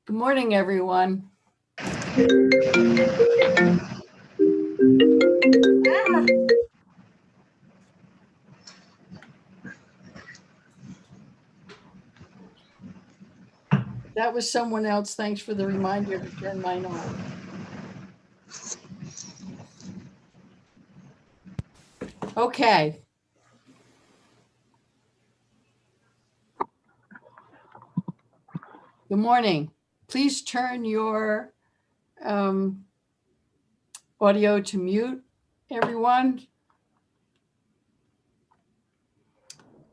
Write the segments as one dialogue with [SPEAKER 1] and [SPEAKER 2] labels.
[SPEAKER 1] Good morning, everyone. That was someone else. Thanks for the reminder to turn mine off. Okay. Good morning. Please turn your audio to mute, everyone.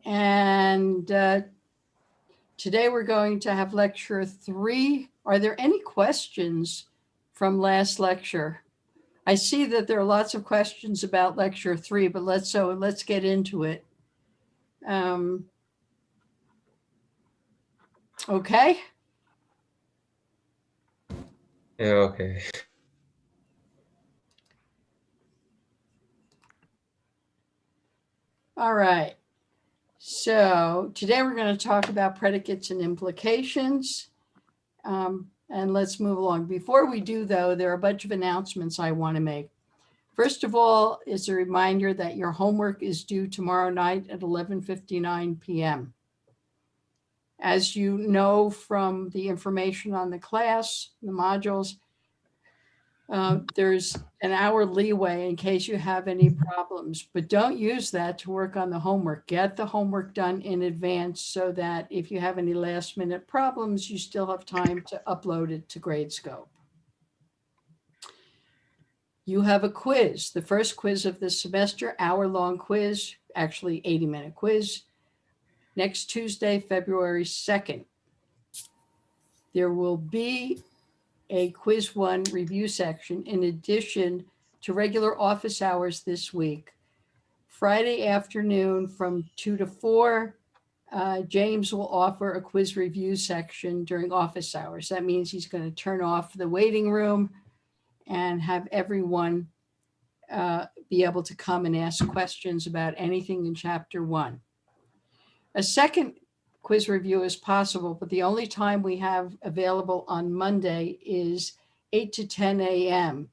[SPEAKER 1] And today we're going to have lecture 3. Are there any questions from last lecture? I see that there are lots of questions about lecture 3, but let's get into it. Okay.
[SPEAKER 2] Yeah, okay.
[SPEAKER 1] All right. So today we're going to talk about predicates and implications. And let's move along. Before we do, though, there are a bunch of announcements I want to make. First of all, is a reminder that your homework is due tomorrow night at 11:59 p.m. As you know from the information on the class, the modules, there's an hour leeway in case you have any problems, but don't use that to work on the homework. Get the homework done in advance so that if you have any last minute problems, you still have time to upload it to Gradescope. You have a quiz, the first quiz of the semester, hour-long quiz, actually 80-minute quiz, next Tuesday, February 2nd. There will be a quiz 1 review section in addition to regular office hours this week. Friday afternoon from 2 to 4, James will offer a quiz review section during office hours. That means he's going to turn off the waiting room and have everyone be able to come and ask questions about anything in chapter 1. A second quiz review is possible, but the only time we have available on Monday is 8 to 10 a.m.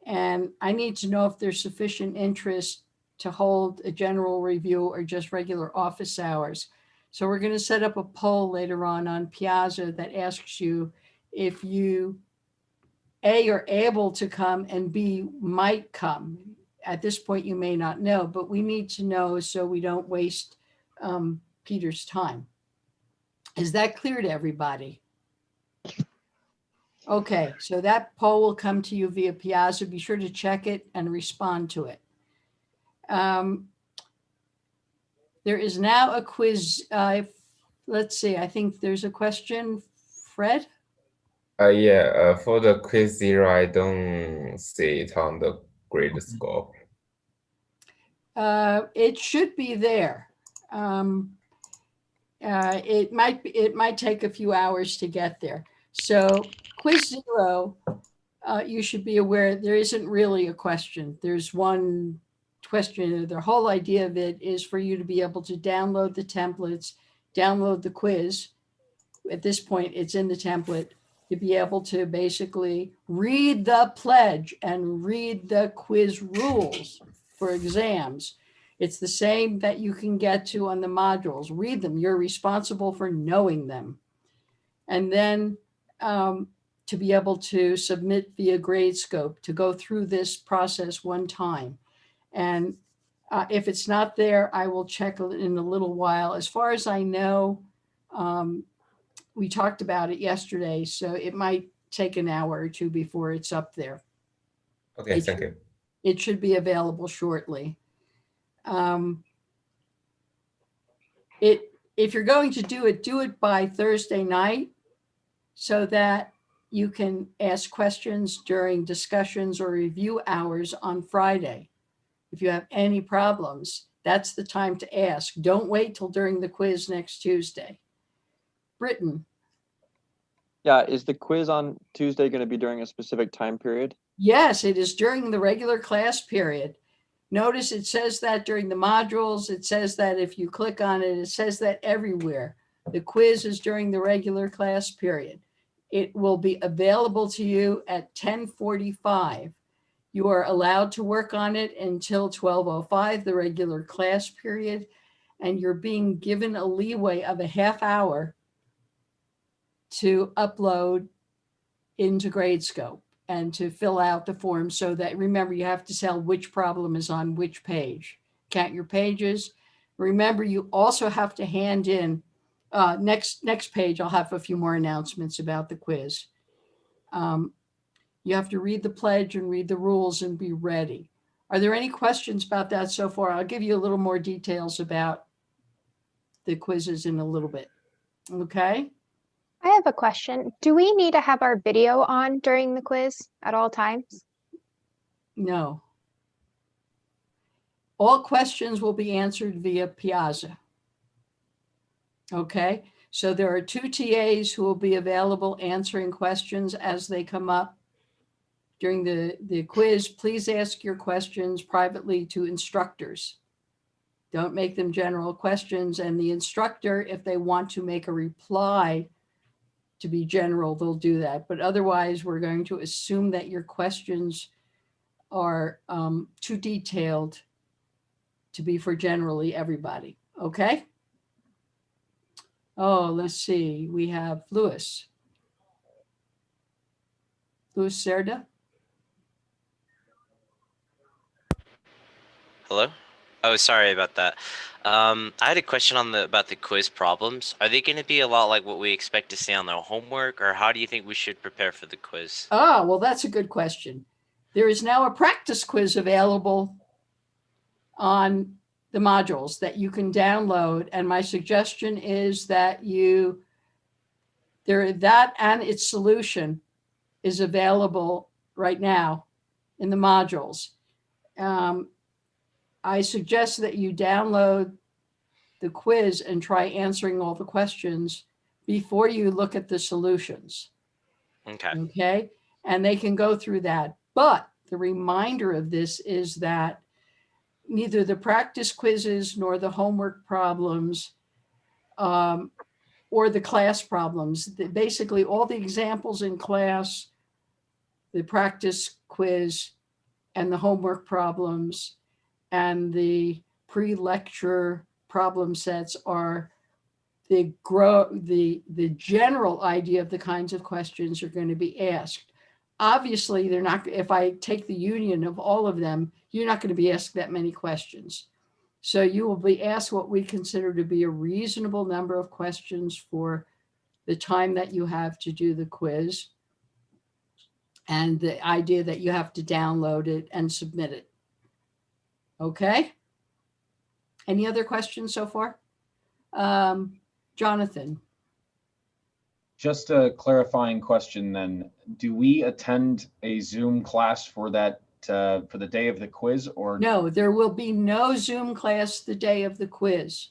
[SPEAKER 1] And I need to know if there's sufficient interest to hold a general review or just regular office hours. So we're going to set up a poll later on Piazza that asks you if you, A, are able to come, and B, might come. At this point, you may not know, but we need to know so we don't waste Peter's time. Is that clear to everybody? Okay, so that poll will come to you via Piazza. Be sure to check it and respond to it. There is now a quiz. Let's see, I think there's a question. Fred?
[SPEAKER 2] Yeah, for the quiz 0, I don't see it on the Gradescope.
[SPEAKER 1] It should be there. It might take a few hours to get there. So quiz 0, you should be aware there isn't really a question. There's one question. The whole idea of it is for you to be able to download the templates, download the quiz. At this point, it's in the template, to be able to basically read the pledge and read the quiz rules for exams. It's the same that you can get to on the modules. Read them. You're responsible for knowing them. And then to be able to submit via Gradescope, to go through this process one time. And if it's not there, I will check in a little while. As far as I know, we talked about it yesterday, so it might take an hour or two before it's up there.
[SPEAKER 2] Okay, thank you.
[SPEAKER 1] It should be available shortly. If you're going to do it by Thursday night so that you can ask questions during discussions or review hours on Friday. If you have any problems, that's the time to ask. Don't wait till during the quiz next Tuesday. Britton.
[SPEAKER 3] Yeah, is the quiz on Tuesday going to be during a specific time period?
[SPEAKER 1] Yes, it is during the regular class period. Notice it says that during the modules. It says that if you click on it, it says that everywhere. The quiz is during the regular class period. It will be available to you at 10:45. You are allowed to work on it until 12:05, the regular class period, and you're being given a leeway of a half hour to upload into Gradescope and to fill out the form so that, remember, you have to tell which problem is on which page. Count your pages. Remember, you also have to hand in, next page, I'll have a few more announcements about the quiz. You have to read the pledge and read the rules and be ready. Are there any questions about that so far? I'll give you a little more details about the quizzes in a little bit. Okay.
[SPEAKER 4] I have a question. Do we need to have our video on during the quiz at all times?
[SPEAKER 1] No. All questions will be answered via Piazza. Okay. So there are 2 TAs who will be available answering questions as they come up during the quiz. Please ask your questions privately to instructors. Don't make them general questions. And the instructor, if they want to make a reply to be general, they'll do that. But otherwise, we're going to assume that your questions are too detailed to be for generally everybody. Okay. Oh, let's see. We have Louis Cerda.
[SPEAKER 5] Hello? Oh, sorry about that. I had a question about the quiz problems. Are they going to be a lot like what we expect to see on the homework, or how do you think we should prepare for the quiz?
[SPEAKER 1] Oh, well, that's a good question. There is now a practice quiz available on the modules that you can download. And my suggestion is that that and its solution is available right now in the modules. I suggest that you download the quiz and try answering all the questions before you look at the solutions.
[SPEAKER 5] Okay.
[SPEAKER 1] Okay. And they can go through that. But the reminder of this is that neither the practice quizzes nor the homework problems or the class problems, basically all the examples in class, the practice quiz and the homework problems and the pre-lecture problem sets are the general idea of the kinds of questions are going to be asked. Obviously, they're not, if I take the union of all of them, you're not going to be asked that many questions. So you will be asked what we consider to be a reasonable number of questions for the time that you have to do the quiz, and the idea that you have to download it and submit it. Okay. Any other questions so far? Jonathan.
[SPEAKER 6] Just a clarifying question then. Do we attend a Zoom class for that, for the day of the quiz, or?
[SPEAKER 1] No, there will be no Zoom class the day of the quiz.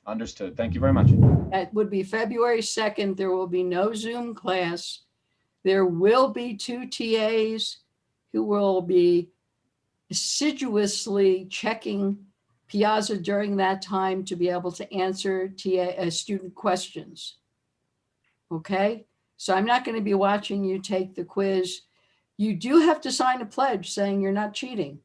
[SPEAKER 6] Understood. Thank you very much.
[SPEAKER 1] That would be February 2nd. There will be no Zoom class. There will be 2 TAs who will be assiduously checking Piazza during that time to be able to answer student questions. Okay, so I'm not going to be watching you take the quiz. You do have to sign a pledge saying you're not cheating.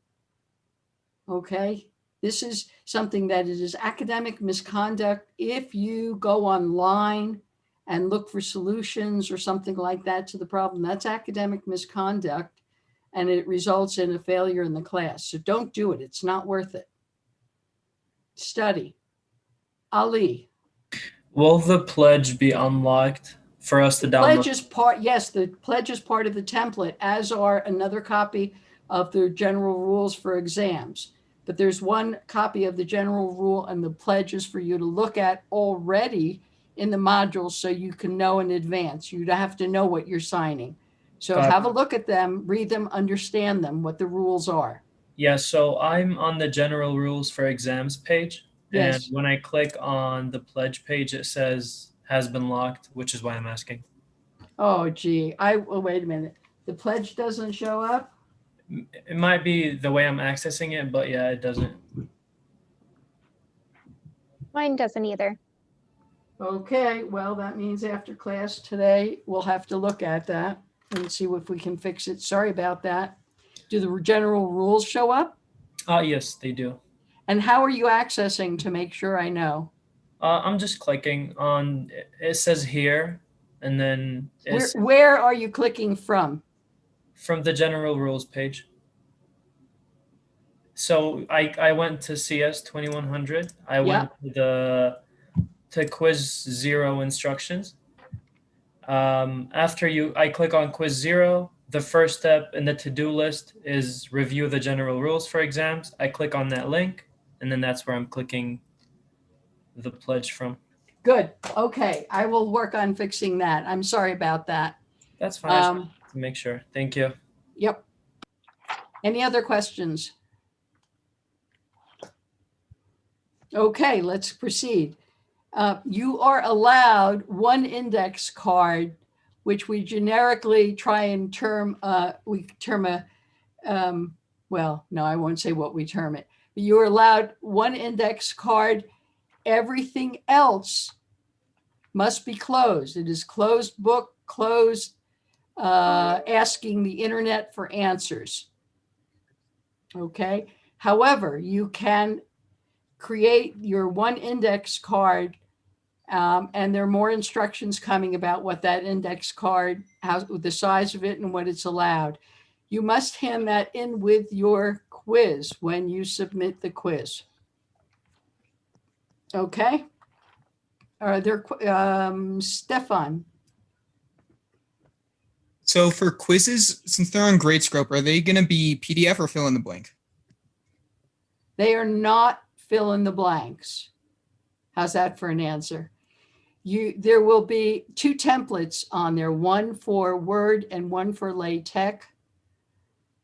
[SPEAKER 1] Okay, this is something that is academic misconduct. If you go online and look for solutions or something like that to the problem, that's academic misconduct, and it results in a failure in the class. So don't do it. It's not worth it. Study. Ali.
[SPEAKER 7] Will the pledge be unlocked for us to
[SPEAKER 1] Pledge
[SPEAKER 7] download.
[SPEAKER 1] is part, yes, the pledge is part of the template, as are another copy of the general rules for exams. But there's one copy of the general rule and the pledge is for you to look at already in the modules so you can know in advance. You have to know what you're signing. So
[SPEAKER 7] Got it.
[SPEAKER 1] have a look at them, read them, understand them, what the rules are.
[SPEAKER 7] Yeah, so I'm on the general rules for exams page.
[SPEAKER 1] Yes.
[SPEAKER 7] And when I click on the pledge page, it says has been locked, which is why I'm asking.
[SPEAKER 1] Oh, gee, oh, wait a minute. The pledge doesn't show up?
[SPEAKER 7] It might be the way I'm accessing it, but yeah, it doesn't.
[SPEAKER 4] Mine doesn't either.
[SPEAKER 1] Okay, well, that means after class today, we'll have to look at that and see if we can fix it. Sorry about that. Do the general rules show up?
[SPEAKER 7] Yes, they do.
[SPEAKER 1] And how are you accessing to make sure I know?
[SPEAKER 7] I'm just clicking on, it says here, and then it's
[SPEAKER 1] Where are you clicking from?
[SPEAKER 7] from the general rules page. So I went to CS 2100. I went to quiz 0 instructions. After I click on quiz 0, the first step in the to-do list is review the general rules for exams. I click on that link, and then that's where I'm clicking the pledge from.
[SPEAKER 1] Good. Okay, I will work on fixing that. I'm sorry about that.
[SPEAKER 7] That's fine. I just wanted to make sure. Thank you.
[SPEAKER 1] Yep. Any other questions? Okay, let's proceed. You are allowed one index card, which we generically try and term, well, no, I won't say what we term it. But you're allowed one index card. Everything else must be closed. It is closed book, closed, asking the internet for answers. Okay. However, you can create your one index card, and there are more instructions coming about what that index card, how the size of it and what it's allowed. You must hand that in with your quiz when you submit the quiz. Okay. Are there, Stefan?
[SPEAKER 8] So for quizzes, since they're on Gradescope, are they going to be PDF or fill in the blank?
[SPEAKER 1] They are not fill in the blanks. How's that for an answer? There will be two templates on there, one for Word and one for LaTeX.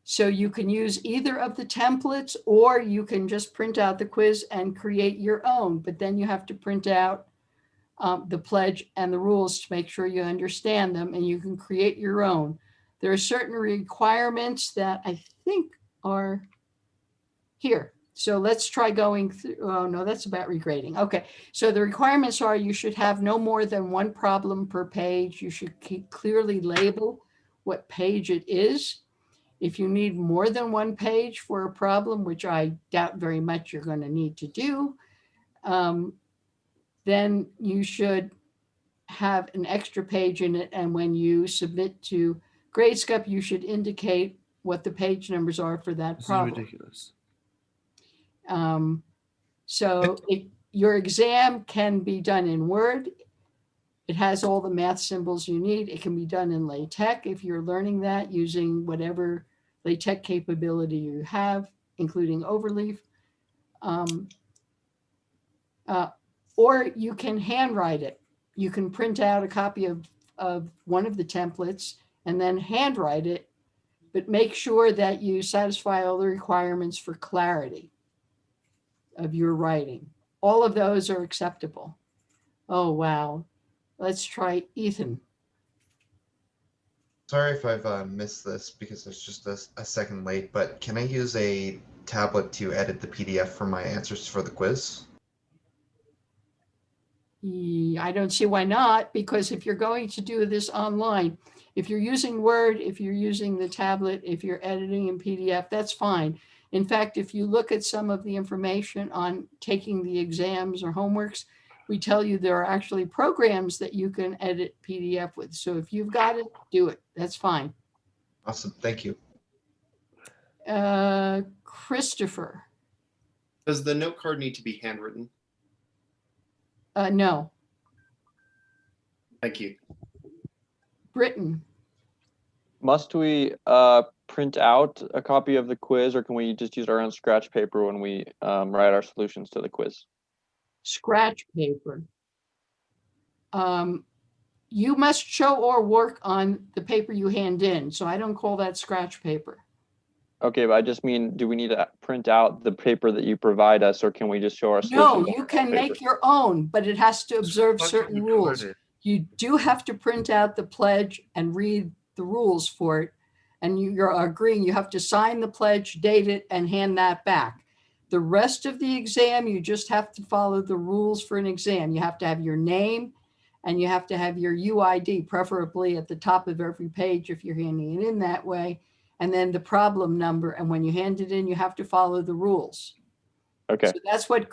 [SPEAKER 1] So you can use either of the templates, or you can just print out the quiz and create your own, but then you have to print out the pledge and the rules to make sure you understand them, and you can create your own. There are certain requirements that I think are here. So let's try going through. Oh, no, that's about regrading. Okay, so the requirements are you should have no more than one problem per page. You should clearly label what page it is. If you need more than one page for a problem, which I doubt very much you're going to need to do, then you should have an extra page in it. And when you submit to Gradescope, you should indicate what the page numbers are for that
[SPEAKER 9] This
[SPEAKER 1] problem.
[SPEAKER 9] is ridiculous.
[SPEAKER 1] Your exam can be done in Word. It has all the math symbols you need. It can be done in LaTeX if you're learning that using whatever LaTeX capability you have, including Overleaf. Or you can handwrite it. You can print out a copy of one of the templates and then handwrite it, but make sure that you satisfy all the requirements for clarity of your writing. All of those are acceptable. Oh, wow. Let's try Ethan.
[SPEAKER 10] Sorry if I've missed this because it's just a second late, but can I use a tablet to edit the PDF for my answers for the quiz?
[SPEAKER 1] I don't see why not, because if you're going to do this online, if you're using Word, if you're using the tablet, if you're editing in PDF, that's fine. In fact, if you look at some of the information on taking the exams or homeworks, we tell you there are actually programs that you can edit PDF with. So if you've got it, do it. That's fine.
[SPEAKER 10] Awesome. Thank you.
[SPEAKER 1] Christopher.
[SPEAKER 9] Does the note card need to be handwritten?
[SPEAKER 1] No.
[SPEAKER 9] Thank you.
[SPEAKER 1] Britton,
[SPEAKER 3] Must we print out a copy of the quiz, or can we just use our own scratch paper when we write our solutions to the quiz?
[SPEAKER 1] scratch paper. You must show or work on the paper you hand in, so I don't call that scratch paper.
[SPEAKER 3] Okay, but I just mean, do we need to print out the paper that you provide us, or can we just show our
[SPEAKER 1] No,
[SPEAKER 3] solutions?
[SPEAKER 1] you
[SPEAKER 3] on
[SPEAKER 1] can
[SPEAKER 3] paper?
[SPEAKER 1] make your own, but it has to observe certain rules. You do have to print out the pledge and read the rules for it. And you're agreeing, you have to sign the pledge, date it, and hand that back. The rest of the exam, you just have to follow the rules for an exam. You have to have your name and you have to have your UID, preferably at the top of every page if you're handing it in that way. And then the problem number. And when you hand it in, you have to follow the rules.
[SPEAKER 3] Okay,
[SPEAKER 1] So that's what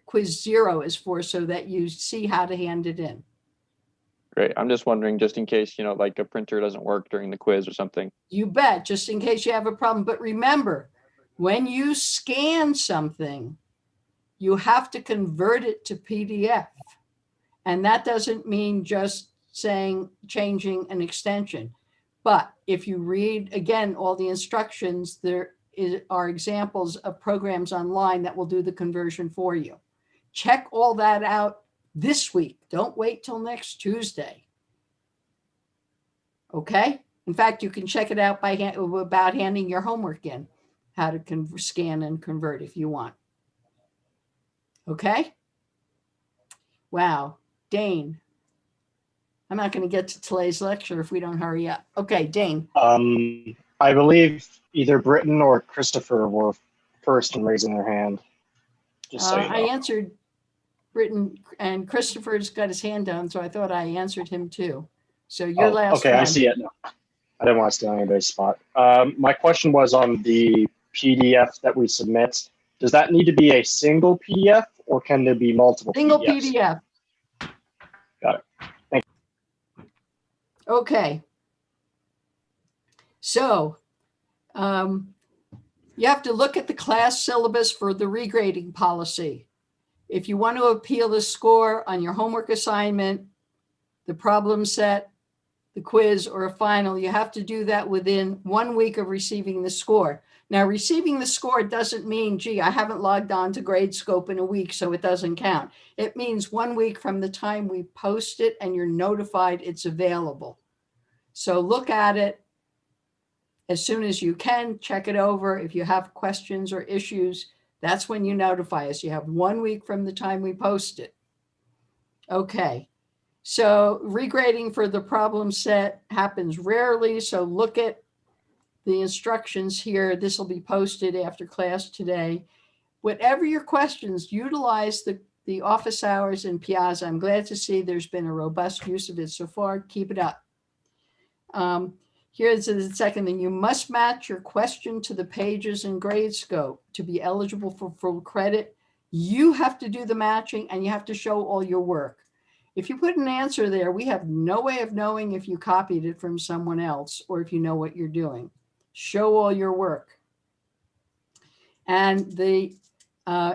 [SPEAKER 1] quiz 0 is for, so that you see how to hand it in.
[SPEAKER 3] great. I'm just wondering, just in case, like a printer doesn't work during the quiz or something.
[SPEAKER 1] You bet, just in case you have a problem. But remember, when you scan something, you have to convert it to PDF. And that doesn't mean just changing an extension. But if you read, again, all the instructions, there are examples of programs online that will do the conversion for you. Check all that out this week. Don't wait till next Tuesday. Okay? In fact, you can check it out about handing your homework in, how to scan and convert if you want. Okay? Wow. Dane. I'm not going to get to today's lecture if we don't hurry up. Okay, Dane.
[SPEAKER 11] I believe either Britton or Christopher were first in raising their hand. Just so you know.
[SPEAKER 1] I answered Britton, and Christopher's got his hand down, so I thought I answered him too. So you're last.
[SPEAKER 11] Okay,
[SPEAKER 1] one.
[SPEAKER 11] I see it now. I didn't want to steal anybody's spot. My question was on the PDF that we submit. Does that need to be a single PDF, or can there be multiple
[SPEAKER 1] Single
[SPEAKER 11] PDFs?
[SPEAKER 1] PDF.
[SPEAKER 11] Got it. Thank you.
[SPEAKER 1] Okay. So you have to look at the class syllabus for the regrading policy. If you want to appeal the score on your homework assignment, the problem set, the quiz, or a final, you have to do that within 1 week of receiving the score. Now, receiving the score doesn't mean, gee, I haven't logged on to Gradescope in a week, so it doesn't count. It means 1 week from the time we post it and you're notified it's available. So look at it as soon as you can, check it over. If you have questions or issues, that's when you notify us. You have 1 week from the time we post it. Okay. So regrading for the problem set happens rarely. So look at the instructions here. This will be posted after class today. Whatever your questions, utilize the office hours in Piazza. I'm glad to see there's been a robust use of it so far. Keep it up. Here's the second thing. You must match your question to the pages in Gradescope to be eligible for full credit. You have to do the matching and you have to show all your work. If you put an answer there, we have no way of knowing if you copied it from someone else or if you know what you're doing. Show all your work. And the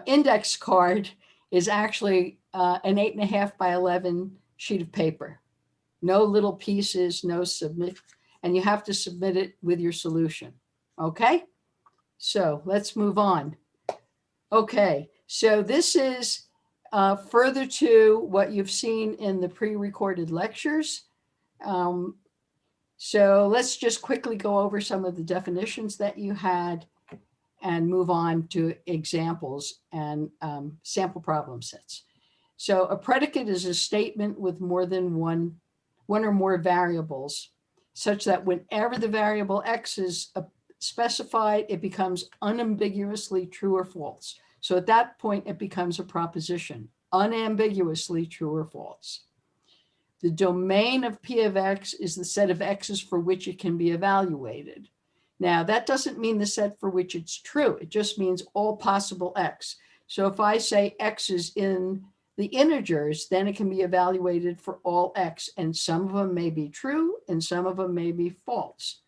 [SPEAKER 1] index card is actually an 8.5 by 11 sheet of paper. No little pieces, no submit. And you have to submit it with your solution. Okay? So let's move on. Okay, so this is further to what you've seen in the pre-recorded lectures. So let's just quickly go over some of the definitions that you had and move on to examples and sample problem sets. So a predicate is a statement with more than one or more variables, such that whenever the variable X is specified, it becomes unambiguously true or false. So at that point, it becomes a proposition, unambiguously true or false. The domain of P of X is the set of X's for which it can be evaluated. Now, that doesn't mean the set for which it's true. It just means all possible X. So if I say X is in the integers, then it can be evaluated for all X, and some of them may be true and some of them may be false.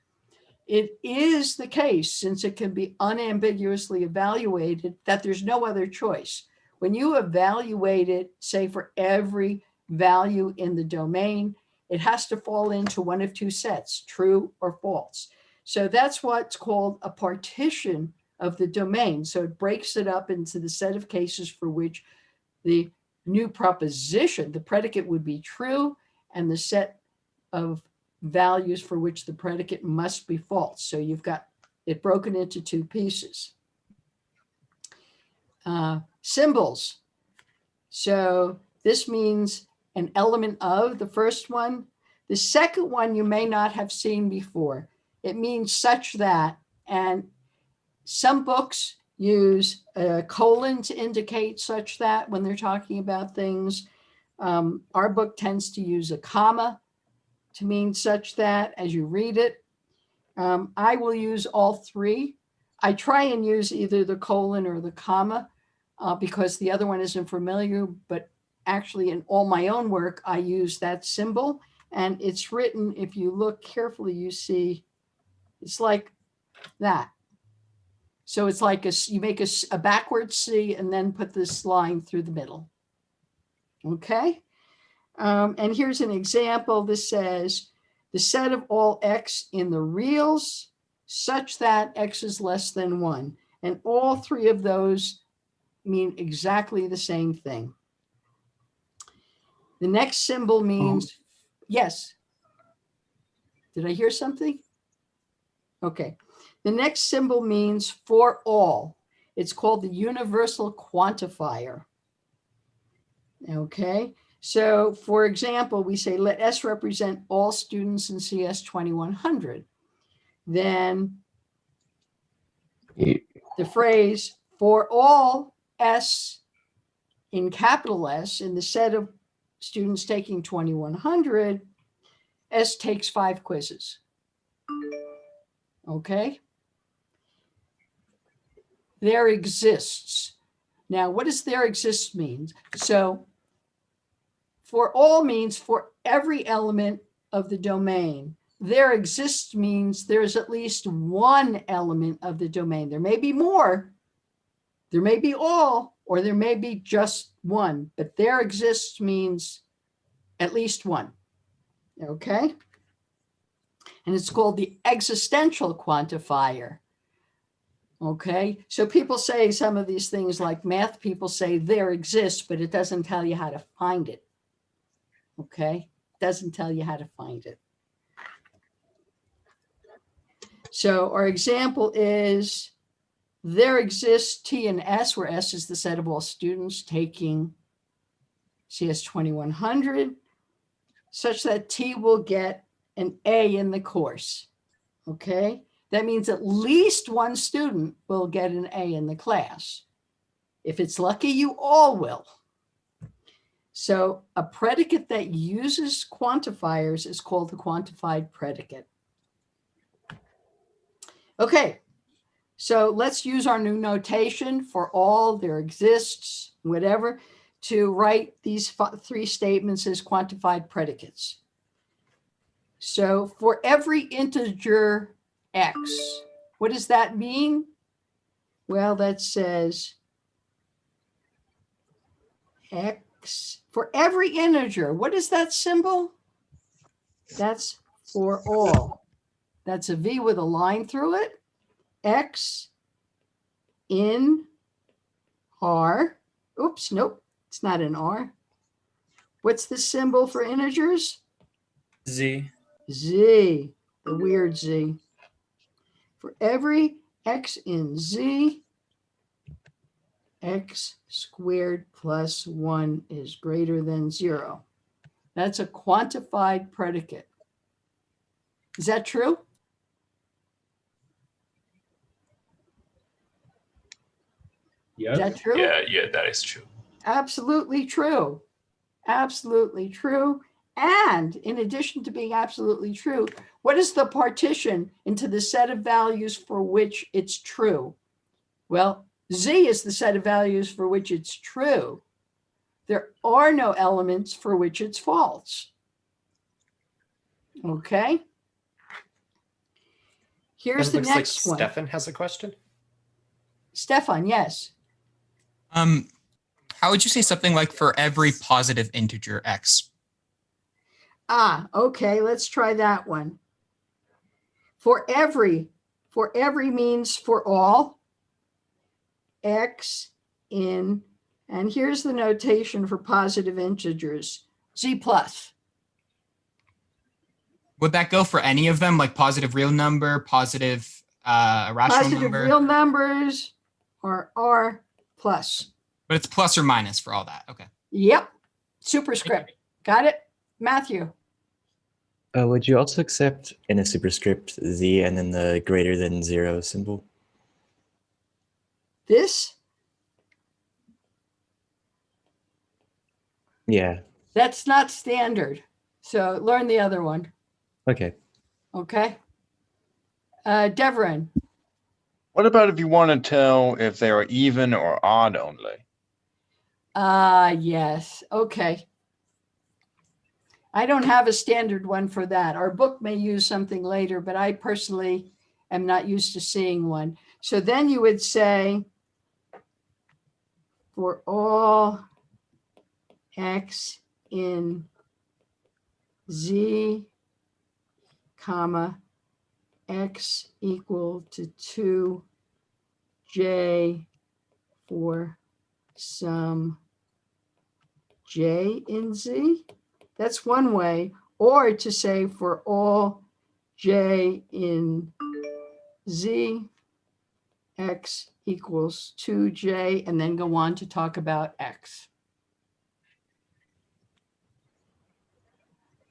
[SPEAKER 1] It is the case, since it can be unambiguously evaluated, that there's no other choice. When you evaluate it, say for every value in the domain, it has to fall into one of two sets, true or false. So that's what's called a partition of the domain. So it breaks it up into the set of cases for which the new proposition, the predicate, would be true, and the set of values for which the predicate must be false. So you've got it broken into two pieces. Symbols. So this means an element of the first one. The second one you may not have seen before. It means such that, and some books use a colon to indicate such that when they're talking about things. Our book tends to use a comma to mean such that as you read it. I will use all three. I try and use either the colon or the comma because the other one isn't familiar, but actually in all my own work, I use that symbol, and it's written, if you look carefully, you see, it's like that. So it's like you make a backward C and then put this line through the middle. Okay. And here's an example. This says the set of all X in the reals such that X is less than 1. And all three of those mean exactly the same thing. The next symbol means, yes. Did I hear something? Okay. The next symbol means for all. It's called the universal quantifier. Okay. So for example, we say, let S represent all students in CS 2100. Then the phrase for all S in capital S in the set of students taking 2100, S takes 5 quizzes. Okay. There exists. Now, what does there exists mean? So for all means for every element of the domain. There exists means there's at least one element of the domain. There may be more, there may be all, or there may be just one, but there exists means at least one. Okay. And it's called the existential quantifier. Okay. So people say some of these things like math people say there exists, but it doesn't tell you how to find it. Okay. Doesn't tell you how to find it. So our example is there exists T and S, where S is the set of all students taking CS 2100, such that T will get an A in the course. Okay, that means at least one student will get an A in the class. If it's lucky, you all will. So a predicate that uses quantifiers is called the quantified predicate. Okay, so let's use our new notation for all, there exists, whatever, to write these 3 statements as quantified predicates. So for every integer X, what does that mean? Well, that says X, for every integer, what is that symbol? That's for all. That's a V with a line through it. X in R. Oops, nope, it's not an R. What's the symbol for integers?
[SPEAKER 7] Z.
[SPEAKER 1] Z, the weird Z. For every X in Z, X squared plus 1 is greater than 0. That's a quantified predicate. Is that true?
[SPEAKER 12] Yeah.
[SPEAKER 1] Is that true?
[SPEAKER 12] Yeah, that is true.
[SPEAKER 1] Absolutely true. Absolutely true. And in addition to being absolutely true, what is the partition into the set of values for which it's true? Well, Z is the set of values for which it's true. There are no elements for which it's false. Okay. Here's the
[SPEAKER 13] looks
[SPEAKER 1] next
[SPEAKER 13] like
[SPEAKER 1] one.
[SPEAKER 13] Stefan has a question.
[SPEAKER 1] Stefan, yes.
[SPEAKER 8] How would you say something like for every positive integer X?
[SPEAKER 1] Okay, let's try that one. For every means for all, X in, and here's the notation for positive integers, Z plus.
[SPEAKER 8] Would that go for any of them, like positive real number, positive irrational
[SPEAKER 1] Positive
[SPEAKER 8] number?
[SPEAKER 1] real numbers are R plus.
[SPEAKER 8] But it's plus or minus for all that. Okay.
[SPEAKER 1] Yep, superscript. Got it? Matthew?
[SPEAKER 13] Would you also accept in a superscript Z and then the greater than 0 symbol?
[SPEAKER 1] This?
[SPEAKER 13] Yeah.
[SPEAKER 1] That's not standard. So learn the other one.
[SPEAKER 13] Okay.
[SPEAKER 1] Okay. Devrin?
[SPEAKER 14] What about if you want to tell if they are even or odd only?
[SPEAKER 1] Yes. Okay. I don't have a standard one for that. Our book may use something later, but I personally am not used to seeing one. So then you would say for all X in Z, comma, X equal to 2J for some J in Z. That's one way. Or to say for all J in Z, X equals 2J, and then go on to talk about X.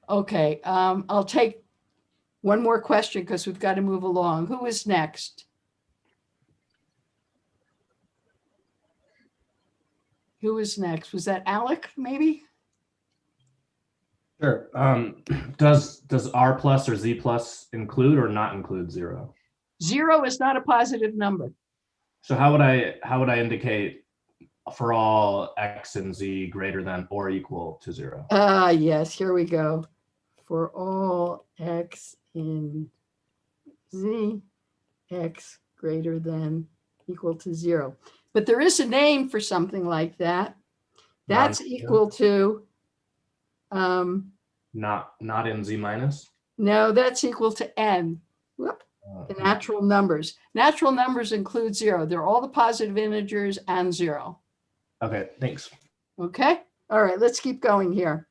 [SPEAKER 1] Okay, I'll take one more question because we've got to move along. Who is next? Who is next? Was that Alec, maybe?
[SPEAKER 15] Sure. Does R plus or Z plus include or not include 0?
[SPEAKER 1] 0 is not a positive number.
[SPEAKER 15] So how would I indicate for all X and Z greater than or equal to 0?
[SPEAKER 1] Yes, here we go. For all X in Z, X greater than equal to 0. But there is a name for something like that. That's equal to,
[SPEAKER 15] Not in Z minus?
[SPEAKER 1] no, that's equal to N. Whoop, the natural numbers. Natural numbers include 0. They're all the positive integers and 0.
[SPEAKER 15] Okay, thanks.
[SPEAKER 1] Okay, all right, let's keep going here.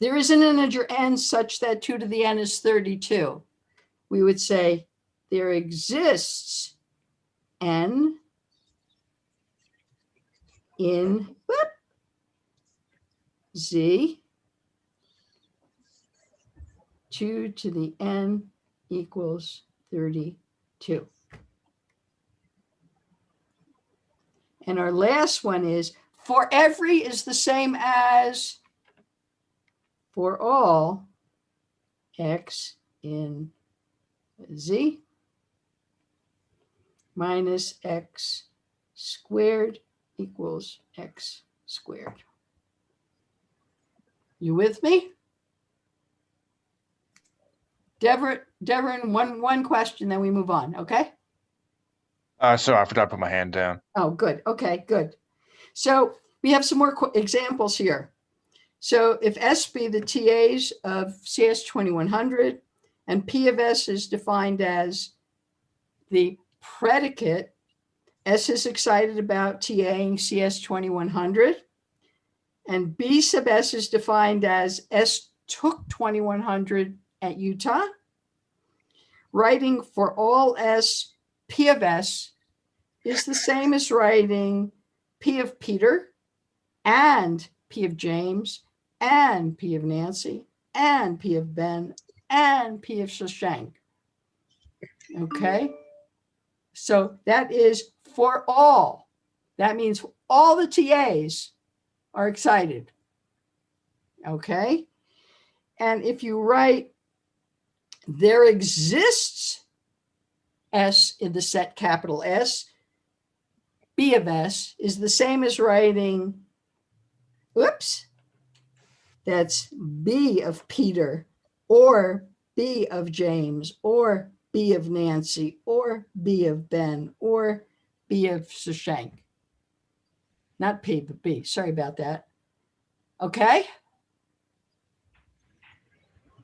[SPEAKER 1] There is an integer n such that 2 to the n is 32. We would say there exists n in Z 2 to the n equals 32. And our last one is for every is the same as for all X in Z minus X squared equals X squared. You with me? Devin, one question, then we move on, okay?
[SPEAKER 14] Sorry, I forgot to put my hand down.
[SPEAKER 1] Oh, good. Okay, good. So we have some more examples here. So if S be the TAs of CS 2100 and P of S is defined as the predicate, S is excited about TAing CS 2100, and B sub S is defined as S took 2100 at Utah. Writing for all S, P of S is the same as writing P of Peter and P of James and P of Nancy and P of Ben and P of Shashank. Okay, so that is for all. That means all the TAs are excited. Okay, and if you write there exists S in the set capital S, B of S is the same as writing, whoops, that's B of Peter or B of James or B of Nancy or B of Ben or B of Shashank. Not P, but B. Sorry about that. Okay.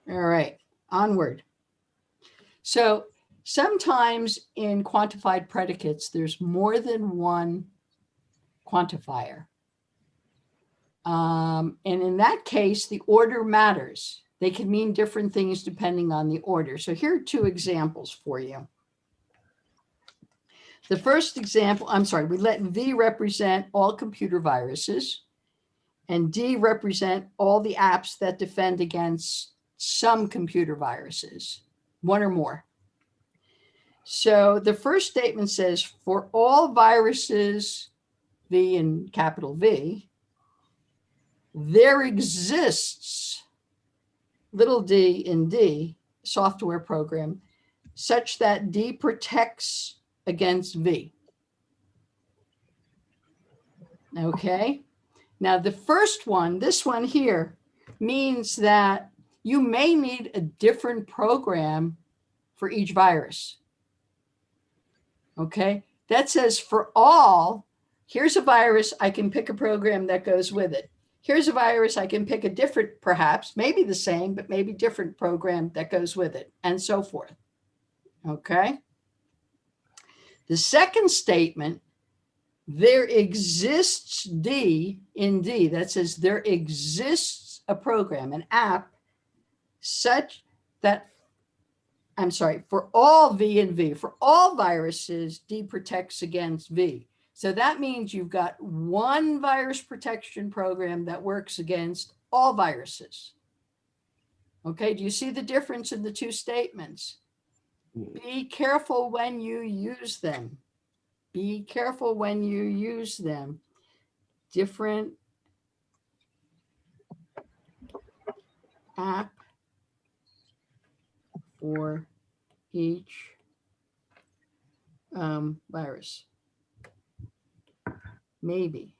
[SPEAKER 1] All right, onward. So sometimes in quantified predicates, there's more than one quantifier. And in that case, the order matters. They can mean different things depending on the order. So here are two examples for you. The first example, I'm sorry, we let V represent all computer viruses and D represent all the apps that defend against some computer viruses, one or more. So the first statement says, for all viruses, V in capital V, there exists, little d in D, software program, such that D protects against V. Okay. Now the first one, this one here, means that you may need a different program for each virus. Okay. That says for all, here's a virus, I can pick a program that goes with it. Here's a virus, I can pick a different, perhaps, maybe the same, but maybe different program that goes with it, and so forth. Okay. The second statement, there exists D in D, that says there exists a program, an app, such that, I'm sorry, for all V in V, for all viruses, D protects against V. So that means you've got one virus protection program that works against all viruses. Okay, do you see the difference in the two statements? Be careful when you use them. Be careful when you use them. Different app for each virus. Maybe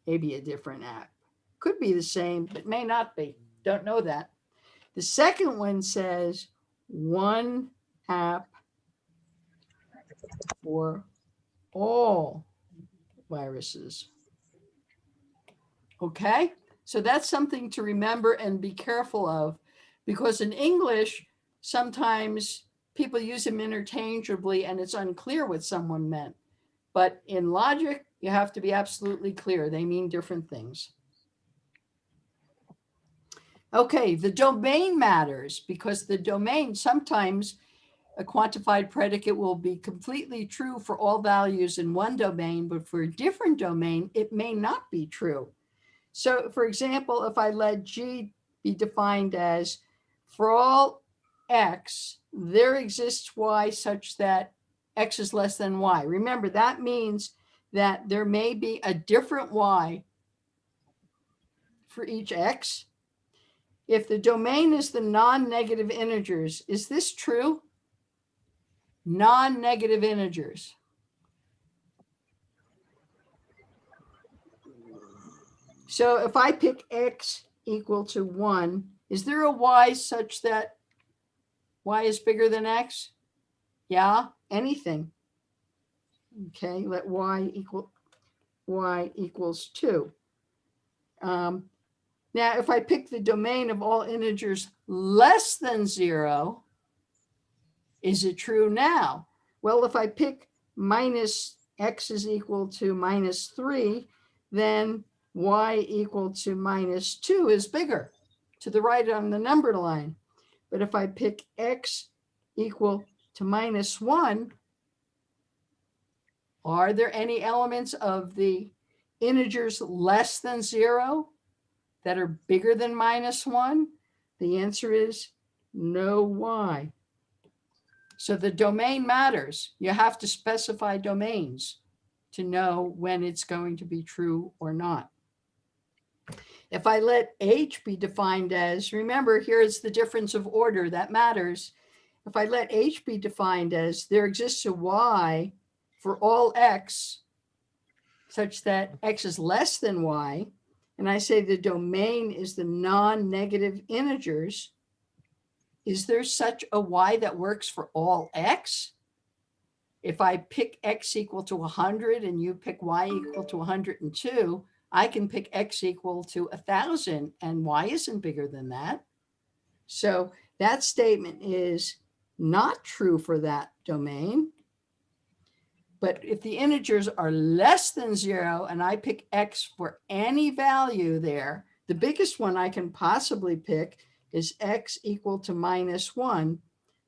[SPEAKER 1] a different app. Could be the same, but may not be. Don't know that. The second one says one app for all viruses. Okay, so that's something to remember and be careful of, because in English, sometimes people use them interchangeably and it's unclear what someone meant. But in logic, you have to be absolutely clear. They mean different things. Okay, the domain matters because the domain, sometimes a quantified predicate will be completely true for all values in one domain, but for a different domain, it may not be true. So for example, if I let G be defined as for all X, there exists Y such that X is less than Y. Remember, that means that there may be a different Y for each X. If the domain is the non-negative integers, is this true? Non-negative integers. So if I pick X equal to 1, is there a Y such that Y is bigger than X? Yeah, anything. Okay, let Y equals 2. Now, if I pick the domain of all integers less than 0, is it true now? Well, if I pick minus X is equal to minus 3, then Y equal to minus 2 is bigger to the right on the numbered line. But if I pick X equal to minus 1, are there any elements of the integers less than 0 that are bigger than minus 1? The answer is no Y. So the domain matters. You have to specify domains to know when it's going to be true or not. If I let H be defined as, remember, here is the difference of order that matters. If I let H be defined as there exists a Y for all X such that X is less than Y, and I say the domain is the non-negative integers, is there such a Y that works for all X? If I pick X equal to 100 and you pick Y equal to 102, I can pick X equal to 1,000 and Y isn't bigger than that. So That statement is not true for that domain. But if the integers are less than 0 and I pick x for any value there, the biggest one I can possibly pick is x equal to -1.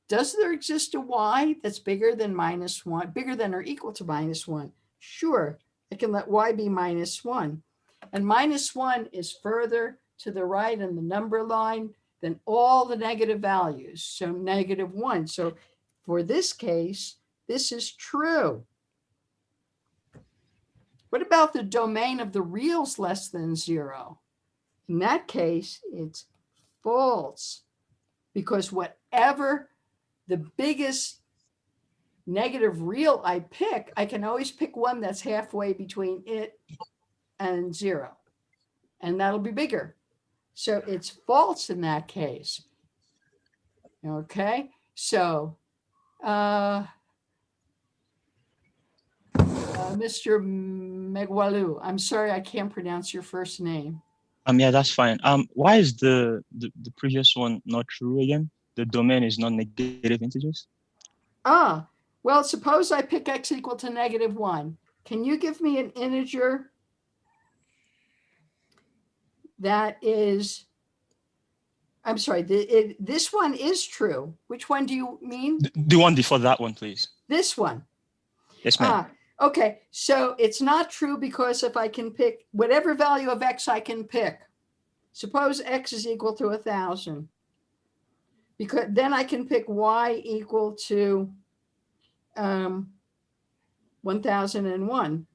[SPEAKER 1] Does there exist a y that's bigger than -1, bigger than or equal to -1? Sure, I can let y be -1. And -1 is further to the right in the number line than all the negative values. So -1. So for this case, this is true. What about the domain of the reals less than 0? In that case, it's false, because whatever the biggest negative real I pick, I can always pick one that's halfway between it and 0, and that'll be bigger. So it's false in that case. Okay, so Mr. Megwalu, I'm sorry, I can't pronounce your first name.
[SPEAKER 16] Yeah, that's fine. Why is the previous one not true again? The domain is not negative integers.
[SPEAKER 1] Well, suppose I pick x equal to -1. Can you give me an integer that is, I'm sorry, this one is true. Which one do you mean?
[SPEAKER 16] The one before that one, please.
[SPEAKER 1] This one.
[SPEAKER 16] Yes, ma'am.
[SPEAKER 1] Okay, so it's not true because if I can pick whatever value of x I can pick, suppose x is equal to 1,000, because then I can pick y equal to 1001.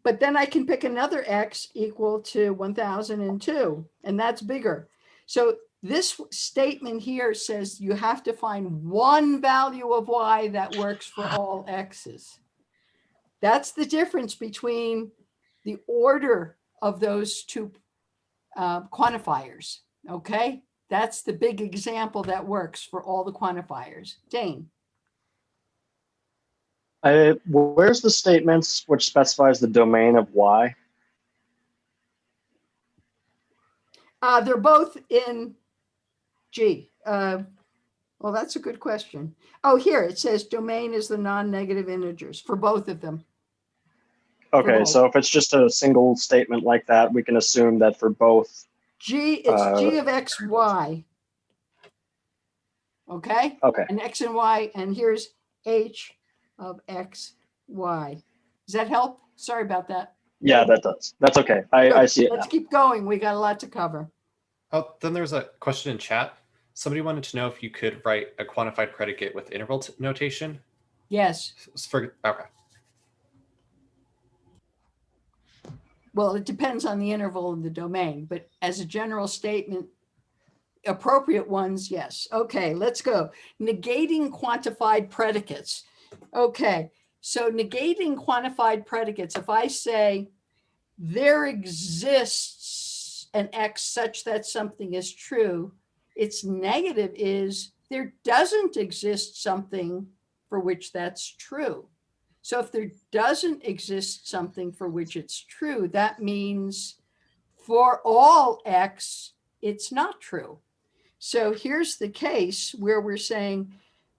[SPEAKER 1] But then I can pick another x equal to 1002, and that's bigger. So this statement here says you have to find one value of y that works for all x's. That's the difference between the order of those two quantifiers, okay? That's the big example that works for all the quantifiers. Dane.
[SPEAKER 11] Where's the statements which specifies the domain of y?
[SPEAKER 1] They're both in G. Well, that's a good question. Oh, here it says domain is the non-negative integers for both of them.
[SPEAKER 11] Okay, so if it's just a single statement like that, we can assume that for both.
[SPEAKER 1] It's G of x, y. Okay?
[SPEAKER 11] Okay.
[SPEAKER 1] And x and y, and here's h of x, y. Does that help? Sorry about that.
[SPEAKER 11] Yeah, that does. That's okay. I see it
[SPEAKER 1] Let's
[SPEAKER 11] now.
[SPEAKER 1] keep going. We got a lot to cover.
[SPEAKER 12] Oh, then there's a question in chat. Somebody wanted to know if you could write a quantified predicate with interval notation.
[SPEAKER 1] Yes.
[SPEAKER 12] Okay.
[SPEAKER 1] Well, it depends on the interval and the domain, but as a general statement, appropriate ones, yes. Okay, let's go. Negating quantified predicates. Okay, so negating quantified predicates, if I say there exists an x such that something is true, its negative is there doesn't exist something for which that's true. So if there doesn't exist something for which it's true, that means for all x, it's not true. So here's the case where we're saying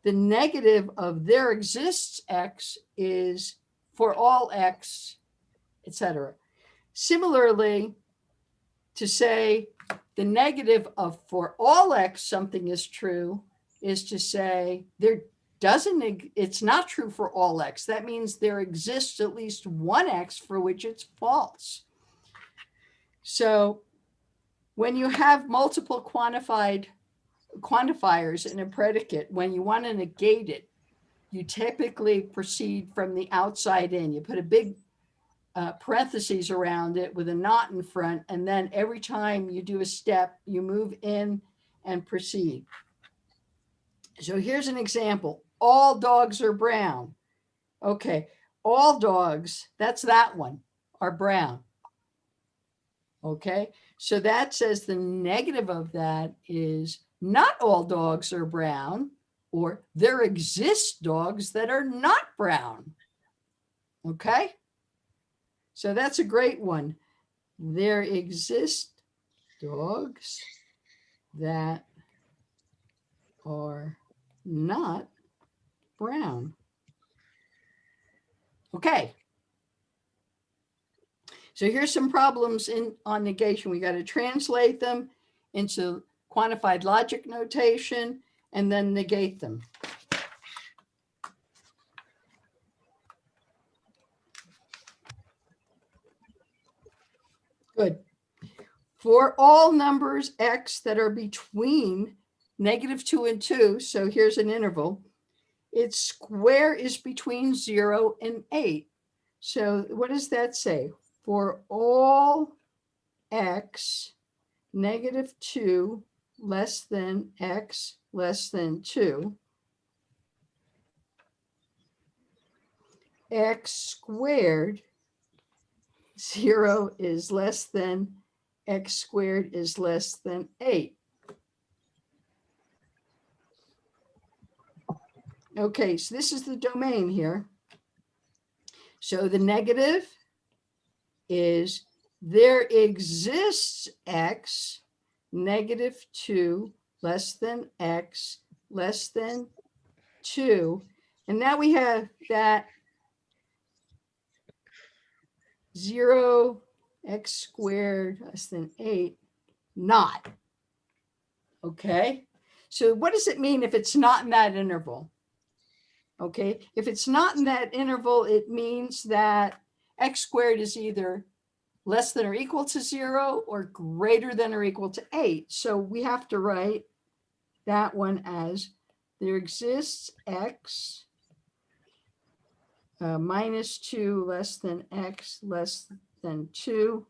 [SPEAKER 1] the negative of there exists x is for all x, etc. Similarly, to say the negative of for all x something is true is to say it's not true for all x. That means there exists at least one x for which it's false. So when you have multiple quantifiers in a predicate, when you want to negate it, you typically proceed from the outside in. You put a big parentheses around it with a not in front, and then every time you do a step, you move in and proceed. So here's an example. All dogs are brown. Okay, all dogs, that's that one, are brown. Okay, so that says the negative of that is not all dogs are brown, or there exist dogs that are not brown. Okay, so that's a great one. There exist dogs that are not brown. Okay. So here's some problems on negation. We got to translate them into quantified logic notation and then negate them. Good. For all numbers x that are between -2 and 2, so here's an interval, its square is between 0 and 8. So what does that say? For all x -2 less than x less than 2, x squared 0 is less than x squared is less than 8. Okay, so this is the domain here. So the negative is there exists x -2 less than x less than 2. And now we have that 0 x squared less than 8 not. Okay, so what does it mean if it's not in that interval? Okay, if it's not in that interval, it means that x squared is either less than or equal to 0 or greater than or equal to 8. So we have to write that one as there exists x -2 less than x less than 2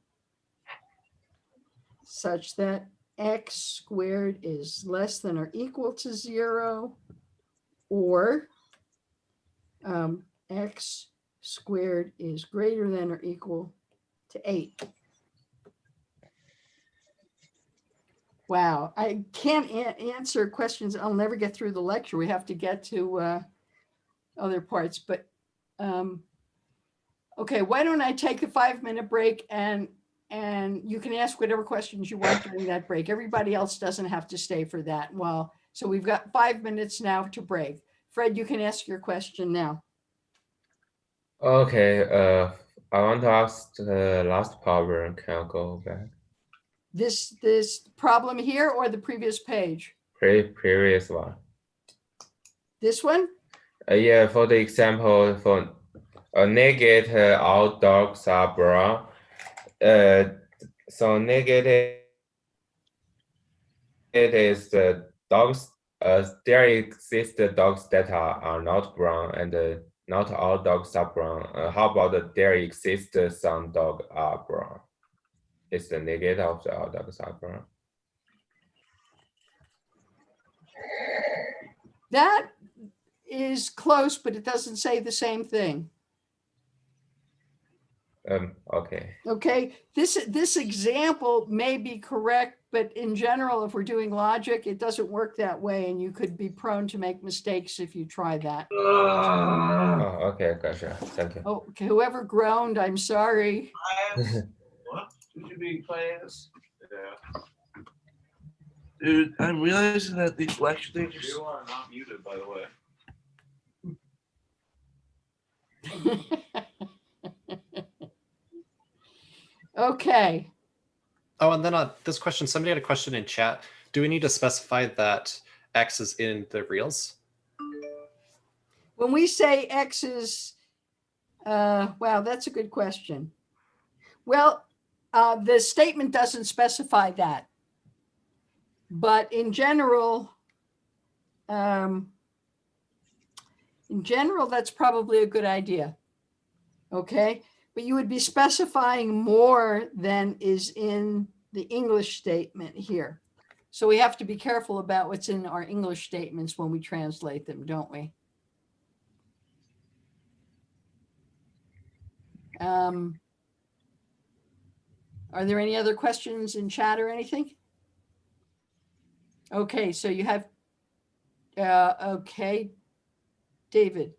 [SPEAKER 1] such that x squared is less than or equal to 0 or x squared is greater than or equal to 8. Wow, I can't answer questions. I'll never get through the lecture. We have to get to other parts, but okay, why don't I take a 5-minute break and you can ask whatever questions you want during that break. Everybody else doesn't have to stay for that. Well, so we've got 5 minutes now to break. Fred, you can ask your question now.
[SPEAKER 2] Okay, I want to ask the last problem. Can I go back?
[SPEAKER 1] This problem here or the previous page?
[SPEAKER 2] Previous one.
[SPEAKER 1] This one?
[SPEAKER 2] Yeah, for the example, for negate all dogs are brown. So negative it is the dogs. There exist dogs that are not brown, and not all dogs are brown. How about there exist some dogs are brown? It's the negative of the all dogs are brown.
[SPEAKER 1] That is close, but it doesn't say the same thing.
[SPEAKER 2] Okay.
[SPEAKER 1] Okay, this example may be correct, but in general, if we're doing logic, it doesn't work that way, and you could be prone to make mistakes if you try that.
[SPEAKER 2] Oh, okay, gotcha. Thank you.
[SPEAKER 1] Oh, okay, whoever groaned, I'm sorry.
[SPEAKER 17] What? Should you be in class? Yeah. Dude, I'm realizing that these lecture things are. You are not muted, by the way.
[SPEAKER 1] Okay.
[SPEAKER 12] Oh, and then this question, somebody had a question in chat. Do we need to specify that X is in the reals?
[SPEAKER 1] When we say X is, wow, that's a good question. Well, the statement doesn't specify that. But in general, that's probably a good idea. Okay, but you would be specifying more than is in the English statement here. So we have to be careful about what's in our English statements when we translate them, don't we? Are there any other questions in chat or anything? Okay, so you have, okay, David.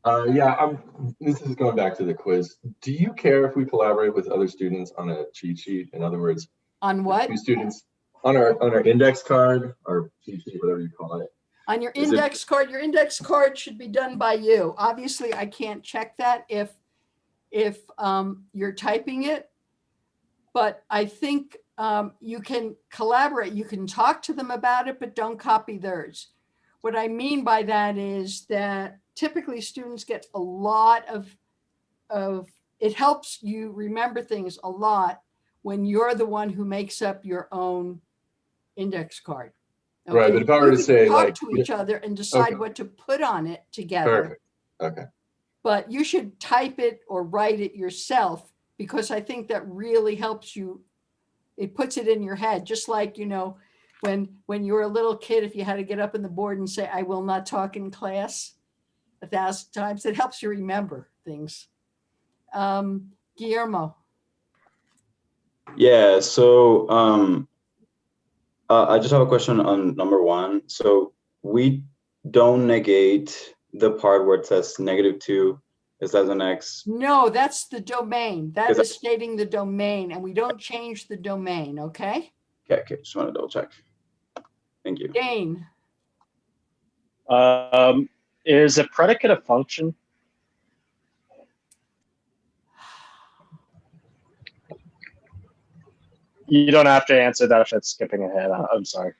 [SPEAKER 18] Yeah, this is going back to the quiz. Do you care if we collaborate with other students on a cheat sheet? In other words,
[SPEAKER 1] on what?
[SPEAKER 18] Two students on our index card, our cheat sheet. whatever you call it.
[SPEAKER 1] On your
[SPEAKER 18] Is it-
[SPEAKER 1] index card, your index card should be done by you. Obviously, I can't check that if you're typing it, but I think you can collaborate. You can talk to them about it, but don't copy theirs. What I mean by that is that typically students get a lot of it helps you remember things a lot when you're the one who makes up your own index card.
[SPEAKER 18] Right, but if I were
[SPEAKER 1] You
[SPEAKER 18] to
[SPEAKER 1] can
[SPEAKER 18] say,
[SPEAKER 1] talk
[SPEAKER 18] like,
[SPEAKER 1] to each other and decide
[SPEAKER 18] okay.
[SPEAKER 1] what to put on it together.
[SPEAKER 18] Perfect. Okay.
[SPEAKER 1] But you should type it or write it yourself, because I think that really helps you. It puts it in your head, just like, you know, when you were a little kid, if you had to get up in the board and say, I will not talk in class 1,000 times, it helps you remember things. Guillermo.
[SPEAKER 19] Yeah, so I just have a question on number 1. So we don't negate the part where it says -2 is less than x.
[SPEAKER 1] No, that's the domain. That
[SPEAKER 19] Is
[SPEAKER 1] is stating the domain, and we don't change the domain, okay?
[SPEAKER 19] Okay, just want to double check. Thank you.
[SPEAKER 1] Dane.
[SPEAKER 11] Is a predicate a function? You don't have to answer that if it's skipping ahead. I'm sorry.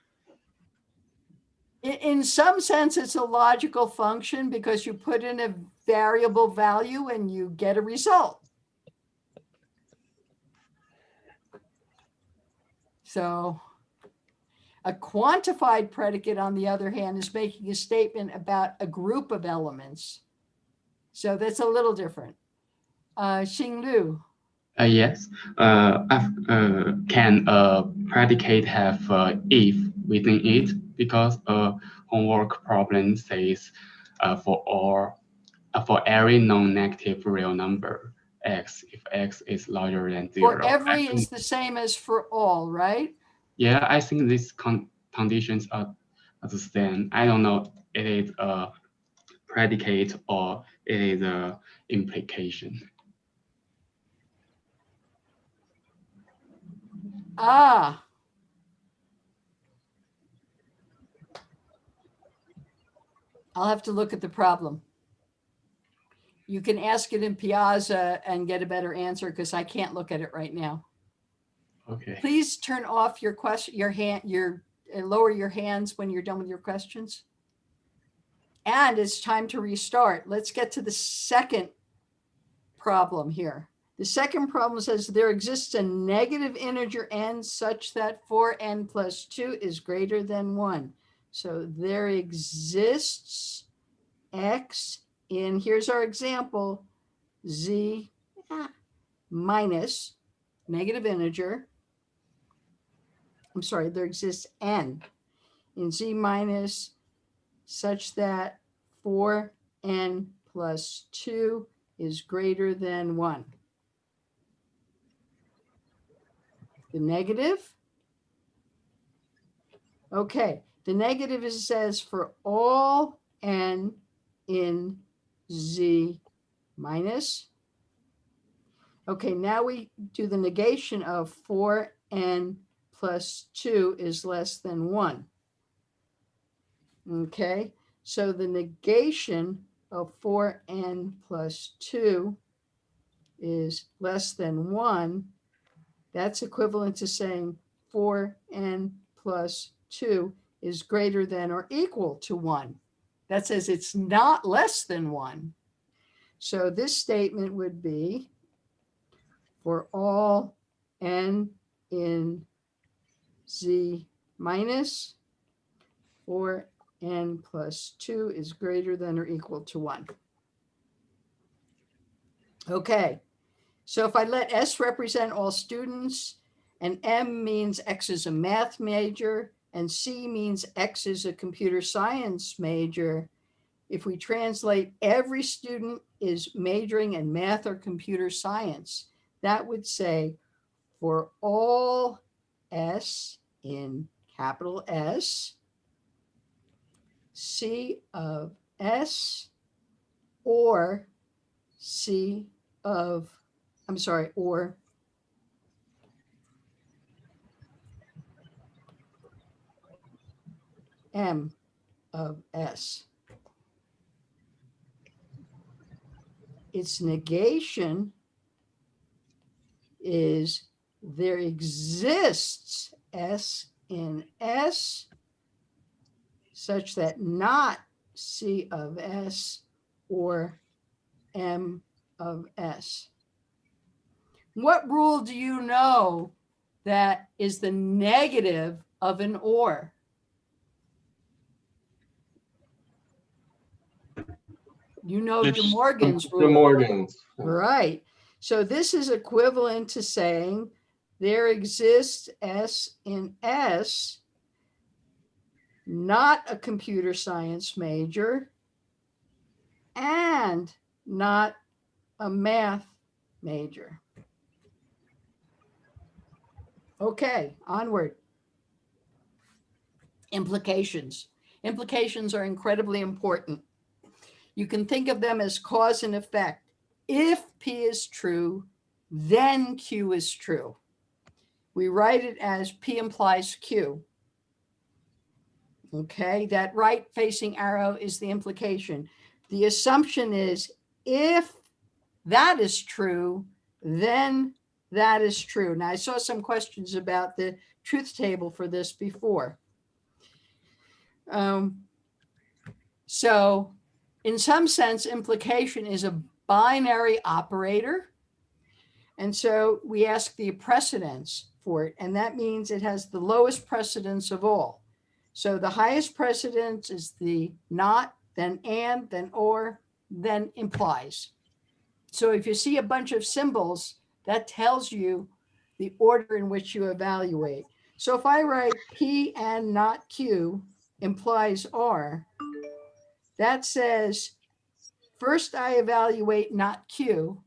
[SPEAKER 1] In some sense, it's a logical function because you put in a variable value and you get a result. So a quantified predicate, on the other hand, is making a statement about a group of elements. So that's a little different. Xing Lu.
[SPEAKER 20] Yes. Can a predicate have if within it? Because a homework problem says for every non-negative real number x, if x is larger than 0.
[SPEAKER 1] For every is the same as for all, right?
[SPEAKER 20] Yeah, I think these conditions are the same. I don't know, it is a predicate or it is a implication.
[SPEAKER 1] Ah. I'll have to look at the problem. You can ask it in Piazza and get a better answer because I can't look at it right now.
[SPEAKER 20] Okay.
[SPEAKER 1] Please turn off your question, lower your hands when you're done with your questions. And it's time to restart. Let's get to the second problem here. The second problem says there exists a negative integer n such that 4n plus 2 is greater than 1. So there exists x in, here's our example, z minus negative integer. I'm sorry, there exists n in z minus such that 4n plus 2 is greater than 1. The negative. Okay, the negative is says for all n in z minus. Okay, now we do the negation of 4n plus 2 is less than 1. Okay, so the negation of 4n plus 2 is less than 1. That's equivalent to saying 4n plus 2 is greater than or equal to 1. That says it's not less than 1. So this statement would be for all n in z minus 4n plus 2 is greater than or equal to 1. Okay. So if I let S represent all students, and M means X is a math major, and C means X is a computer science major, if we translate every student is majoring in math or computer science, that would say for all S in capital S, C of S, or C of, I'm sorry, or M of S. Its negation is there exists S in S such that not C of S or M of S. What rule do you know that is the negative of an OR? You know De Morgan's rule.
[SPEAKER 18] De Morgan's.
[SPEAKER 1] Right. So this is equivalent to saying there exists S in S, not a computer science major and not a math major. Okay, onward. Implications. Implications are incredibly important. You can think of them as cause and effect. If P is true, then Q is true. We write it as P implies Q. Okay, that right facing arrow is the implication. The assumption is if that is true, then that is true. Now, I saw some questions about the truth table for this before. So in some sense, implication is a binary operator. And so we ask the precedence for it, and that means it has the lowest precedence of all. So the highest precedence is the not, then and, then or, then implies. So if you see a bunch of symbols, that tells you the order in which you evaluate. So if I write P and not Q implies R, that says, first I evaluate not Q,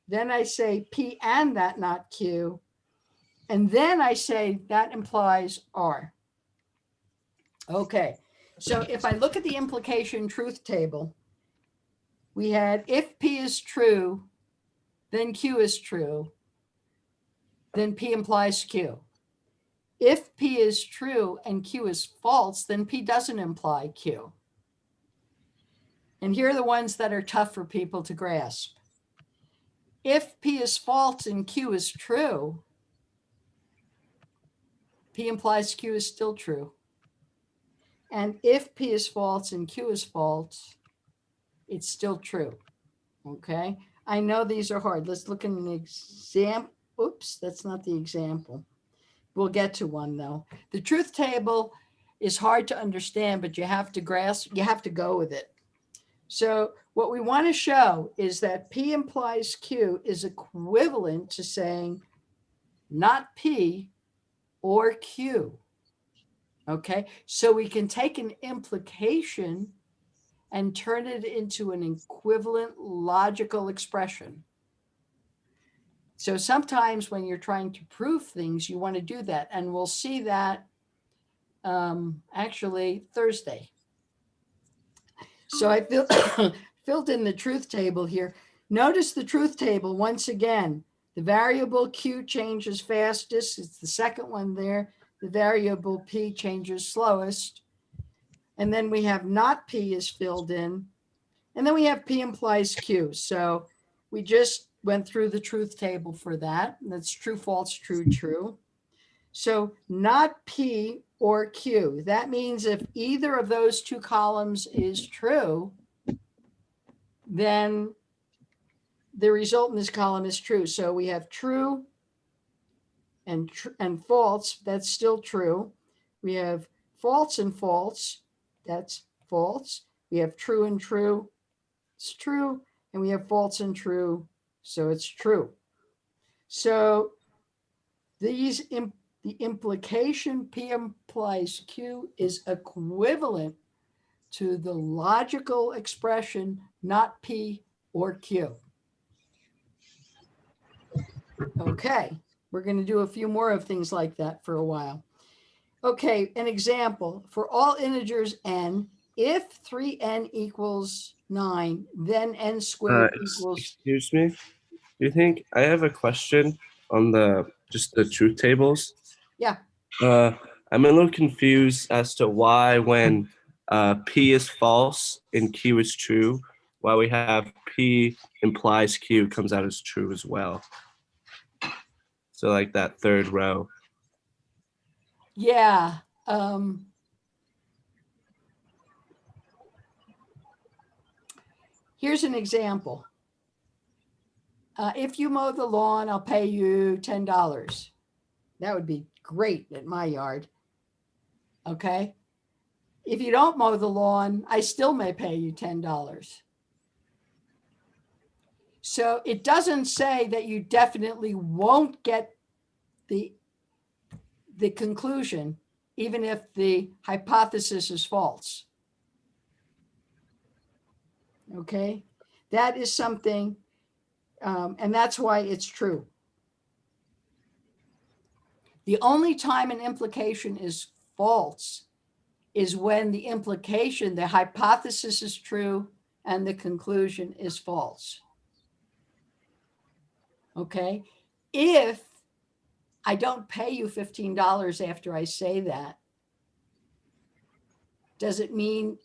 [SPEAKER 1] then I say P and that not Q, and then I say that implies R. Okay, so if I look at the implication truth table, we had if P is true, then Q is true, then P implies Q. If P is true and Q is false, then P doesn't imply Q. And here are the ones that are tough for people to grasp. If P is false and Q is true, P implies Q is still true. And if P is false and Q is false, it's still true. Okay, I know these are hard. Let's look at an example. Oops, that's not the example. We'll get to one though. The truth table is hard to understand, but you have to grasp, you have to go with it. So what we want to show is that P implies Q is equivalent to saying not P or Q. Okay, so we can take an implication and turn it into an equivalent logical expression. So sometimes when you're trying to prove things, you want to do that. And we'll see that actually Thursday. So I filled in the truth table here. Notice the truth table once again. The variable Q changes fastest. It's the second one there. The variable P changes slowest. And then we have not P is filled in. And then we have P implies Q. So we just went through the truth table for that. That's true, false, true, true. So not P or Q. That means if either of those two columns is true, then the result in this column is true. So we have true and false. That's still true. We have false and false. That's false. We have true and true. It's true. And we have false and true. So it's true. So these the implication P implies Q is equivalent to the logical expression not P or Q. Okay, we're going to do a few more of things like that for a while. Okay, an example. For all integers n, if 3n equals 9, then n squared equals...
[SPEAKER 21] Excuse me. Do you think I have a question on just the truth tables?
[SPEAKER 1] Yeah.
[SPEAKER 21] I'm a little confused as to why when P is false and Q is true, why we have P implies Q comes out as true as well. So like that third row.
[SPEAKER 1] Yeah. Here's an example. If you mow the lawn, I'll pay you $10. That would be great at my yard. Okay. If you don't mow the lawn, I still may pay you $10. So it doesn't say that you definitely won't get the conclusion, even if the hypothesis is false. Okay, that is something, and that's why it's true. The only time an implication is false is when the implication, the hypothesis is true and the conclusion is false. Okay, if I don't pay you $15 after I say that, does it mean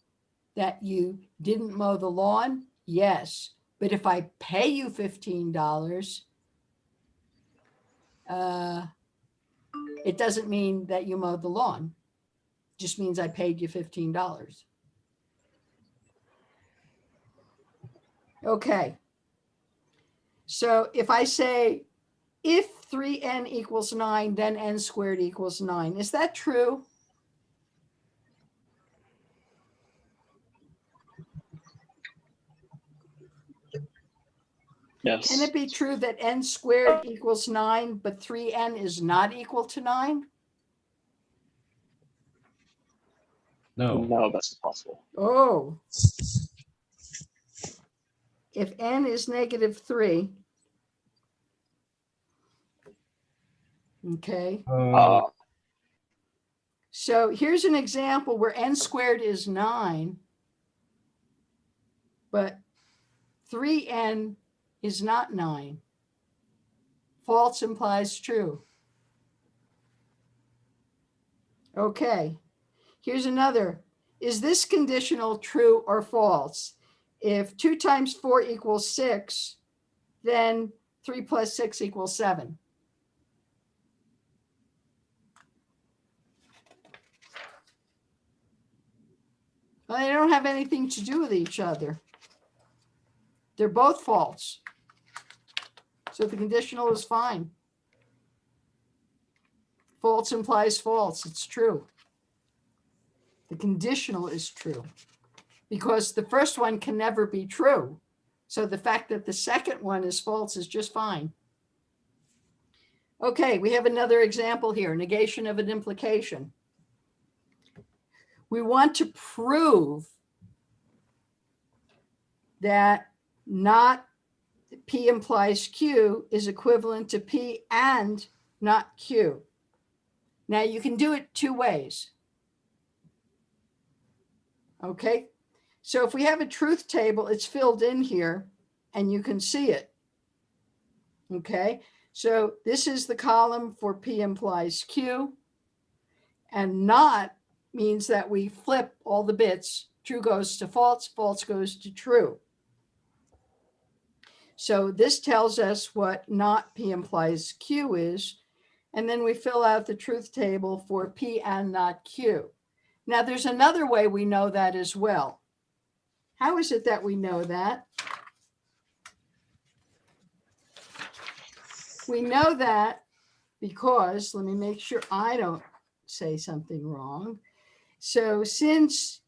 [SPEAKER 1] that you didn't mow the lawn? Yes. But if I pay you $15, it doesn't mean that you mowed the lawn. It just means I paid you $15. Okay. So if I say, if 3n equals 9, then n squared equals 9, is that true?
[SPEAKER 11] Yes.
[SPEAKER 1] Can it be true that n squared equals 9, but 3n is not equal to 9?
[SPEAKER 11] No, that's impossible.
[SPEAKER 1] Oh. If n is -3, okay. So here's an example where n squared is 9, but 3n is not 9. False implies true. Okay, here's another. Is this conditional true or false? If 2 times 4 equals 6, then 3 plus 6 equals 7. Well, they don't have anything to do with each other. They're both false. So the conditional is fine. False implies false. It's true. The conditional is true because the first one can never be true. So the fact that the second one is false is just fine. Okay, we have another example here, negation of an implication. We want to prove that not P implies Q is equivalent to P and not Q. Now you can do it two ways. Okay, so if we have a truth table, it's filled in here and you can see it. Okay, so this is the column for P implies Q, and not means that we flip all the bits. True goes to false, false goes to true. So this tells us what not P implies Q is, and then we fill out the truth table for P and not Q. Now there's another way we know that as well. How is it that we know that? We know that because, let me make sure I don't say something wrong. So since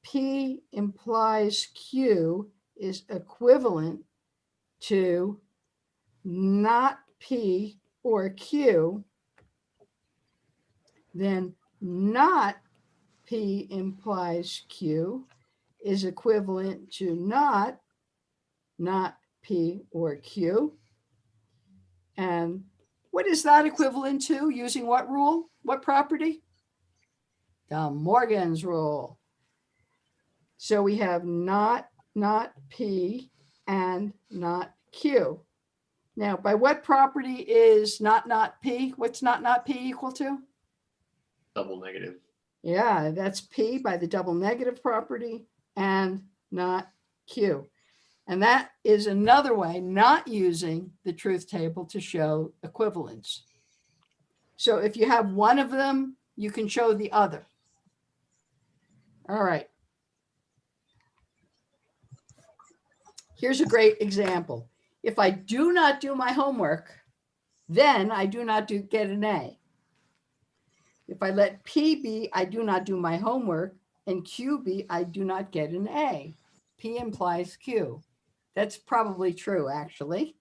[SPEAKER 1] P implies Q is equivalent to not P or Q, then not P implies Q is equivalent to not P or Q. And what is that equivalent to using what rule? What property? De Morgan's rule. So we have not P and not Q. Now, by what property is not P? What's not P equal to?
[SPEAKER 12] double negative.
[SPEAKER 1] Yeah, that's P by the double negative property and not Q. And that is another way not using the truth table to show equivalence. So if you have one of them, you can show the other. All right. Here's a great example. If I do not do my homework, then I do not get an A. If I let P be, I do not do my homework, and Q be, I do not get an A. P implies Q. That's probably true, actually.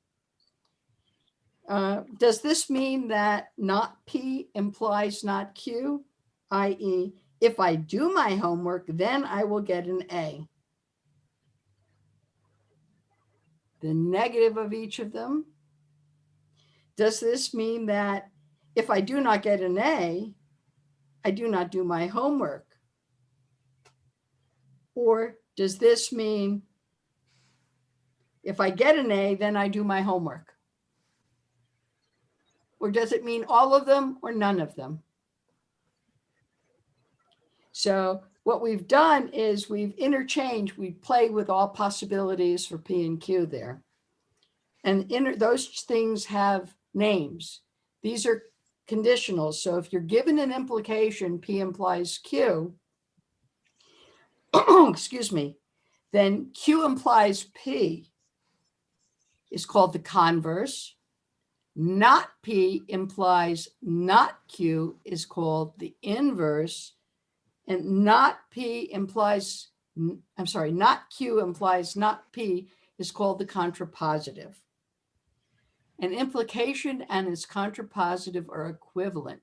[SPEAKER 1] Does this mean that not P implies not Q? I.e., if I do my homework, then I will get an A. The negative of each of them. Does this mean that if I do not get an A, I do not do my homework? Or does this mean if I get an A, then I do my homework? Or does it mean all of them or none of them? So what we've done is we've interchanged, we play with all possibilities for P and Q there. And those things have names. These are conditionals. So if you're given an implication, P implies Q, excuse me, then Q implies P is called the converse. Not P implies not Q is called the inverse. And not P implies, I'm sorry, not Q implies not P is called the contrapositive. An implication and its contrapositive are equivalent.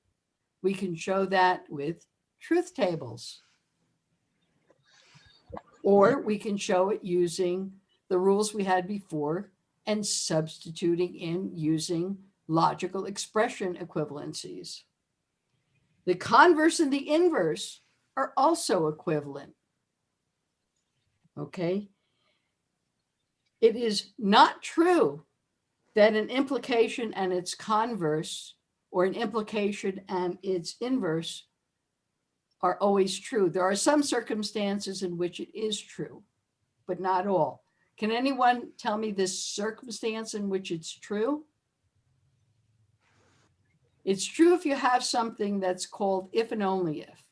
[SPEAKER 1] We can show that with truth tables. Or we can show it using the rules we had before and substituting in using logical expression equivalencies. The converse and the inverse are also equivalent. Okay. It is not true that an implication and its converse or an implication and its inverse are always true. There are some circumstances in which it is true, but not all. Can anyone tell me this circumstance in which it's true? It's true if you have something that's called if and only if.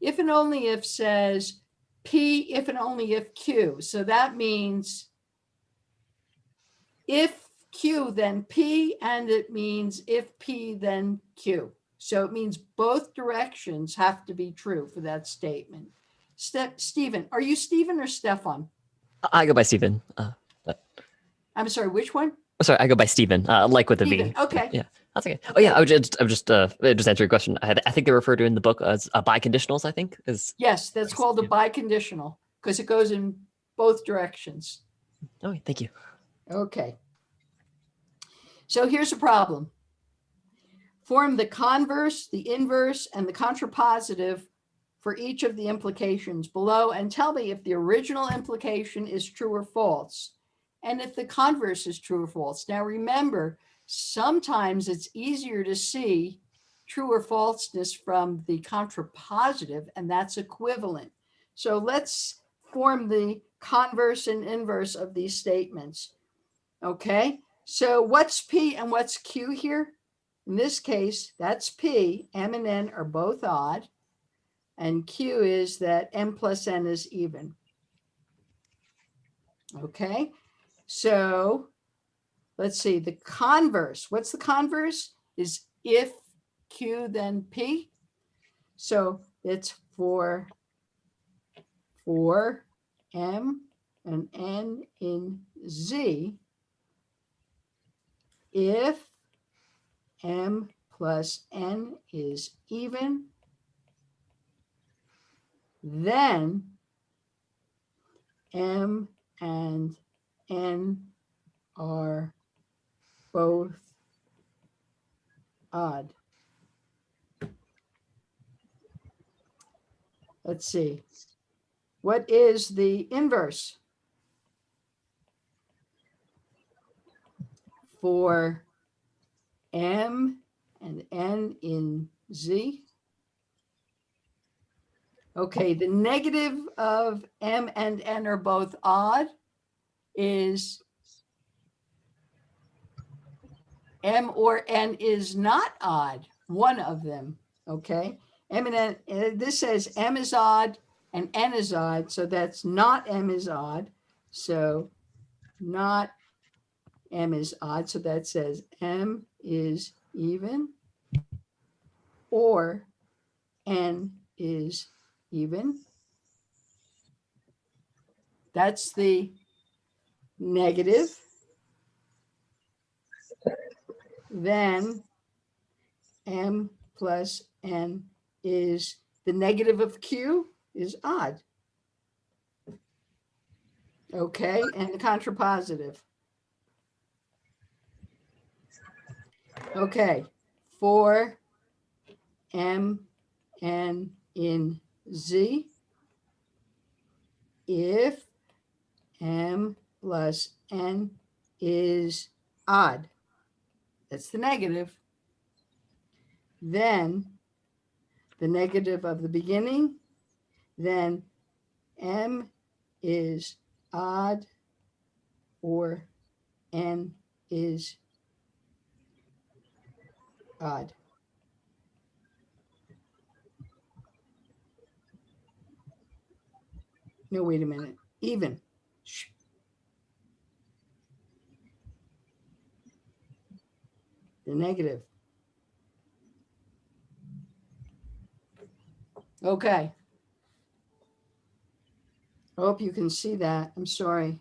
[SPEAKER 1] If and only if says P if and only if Q. So that means if Q, then P, and it means if P, then Q. So it means both directions have to be true for that statement. Stephen, are you Stephen or Stefan?
[SPEAKER 5] I go by Stephen.
[SPEAKER 1] I'm sorry, which one?
[SPEAKER 5] Oh, sorry, I go by Stephen, like with a V.
[SPEAKER 1] Stephen, okay.
[SPEAKER 5] Yeah, that's okay. Oh yeah, I would just answer your question. I think they refer to in the book as biconditionals. I think is.
[SPEAKER 1] Yes, that's called a biconditional because it goes in both directions.
[SPEAKER 5] Oh, thank you.
[SPEAKER 1] Okay. So here's a problem. Form the converse, the inverse, and the contrapositive for each of the implications below and tell me if the original implication is true or false, and if the converse is true or false. Now remember, sometimes it's easier to see true or falseness from the contrapositive, and that's equivalent. So let's form the converse and inverse of these statements. Okay, so what's P and what's Q here? In this case, that's P, M and N are both odd, and Q is that M plus N is even. Okay, so let's see, the converse, what's the converse? Is if Q then P. So it's for M and N in Z, if M plus N is even, then M and N are both odd. Let's see. What is the inverse? For M and N in Z, Okay, the negative of m and n are both odd is m or n is not odd, one of them, okay? M and n, this says m is odd and n is odd, so that's not m is odd. So not m is odd, so that says m is even or n is even. That's the negative. Then m plus n is the negative of q is odd. Okay, and the contrapositive. Okay, for m n in z, if m plus n is odd, that's the negative, then the negative of the beginning, then m is odd or n is odd. No, wait a minute, even. Shh. The negative. Okay. I hope you can see that. I'm sorry.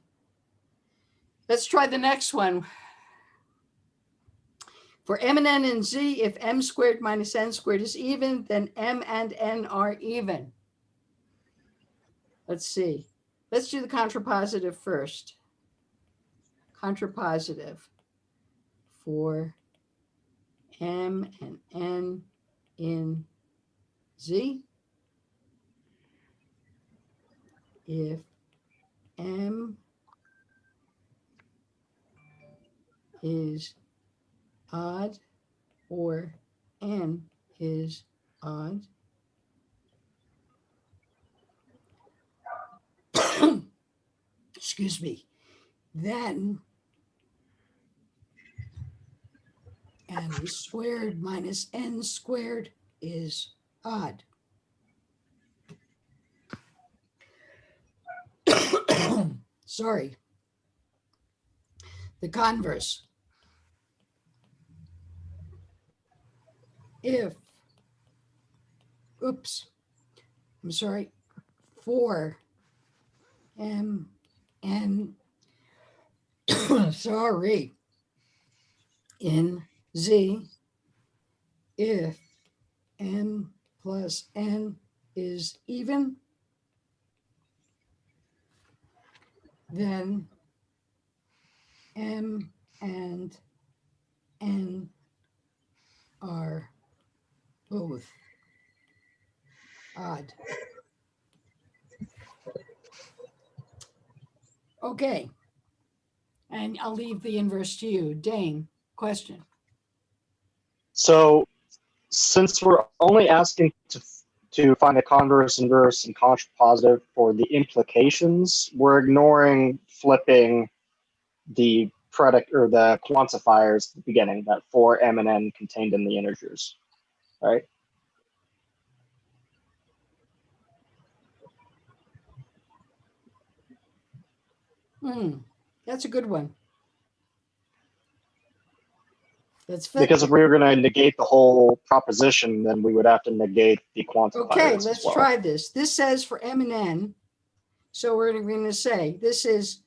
[SPEAKER 1] Let's try the next one. For m and n and z, if m squared minus n squared is even, then m and n are even. Let's see. Let's do the contrapositive first. Contrapositive for m and n in z. If m is odd or n is odd, excuse me, then m squared minus n squared is odd. Sorry. The converse. If, oops, I'm sorry, for m n, sorry, in z, if m plus n is even, then m and n are both odd. Okay. And I'll leave the inverse to you. Dane, question.
[SPEAKER 11] So since we're only asking to find the converse, inverse, and contrapositive for the implications, we're ignoring flipping the predicate or the quantifiers at the beginning, that for m and n contained in the integers, right?
[SPEAKER 1] That's a good one. Let's
[SPEAKER 11] Because if we were going to negate the whole proposition, then we would have to negate the quantifiers.
[SPEAKER 1] Okay,
[SPEAKER 11] as
[SPEAKER 1] let's
[SPEAKER 11] well.
[SPEAKER 1] try this. This says for m and n. So we're going to say this is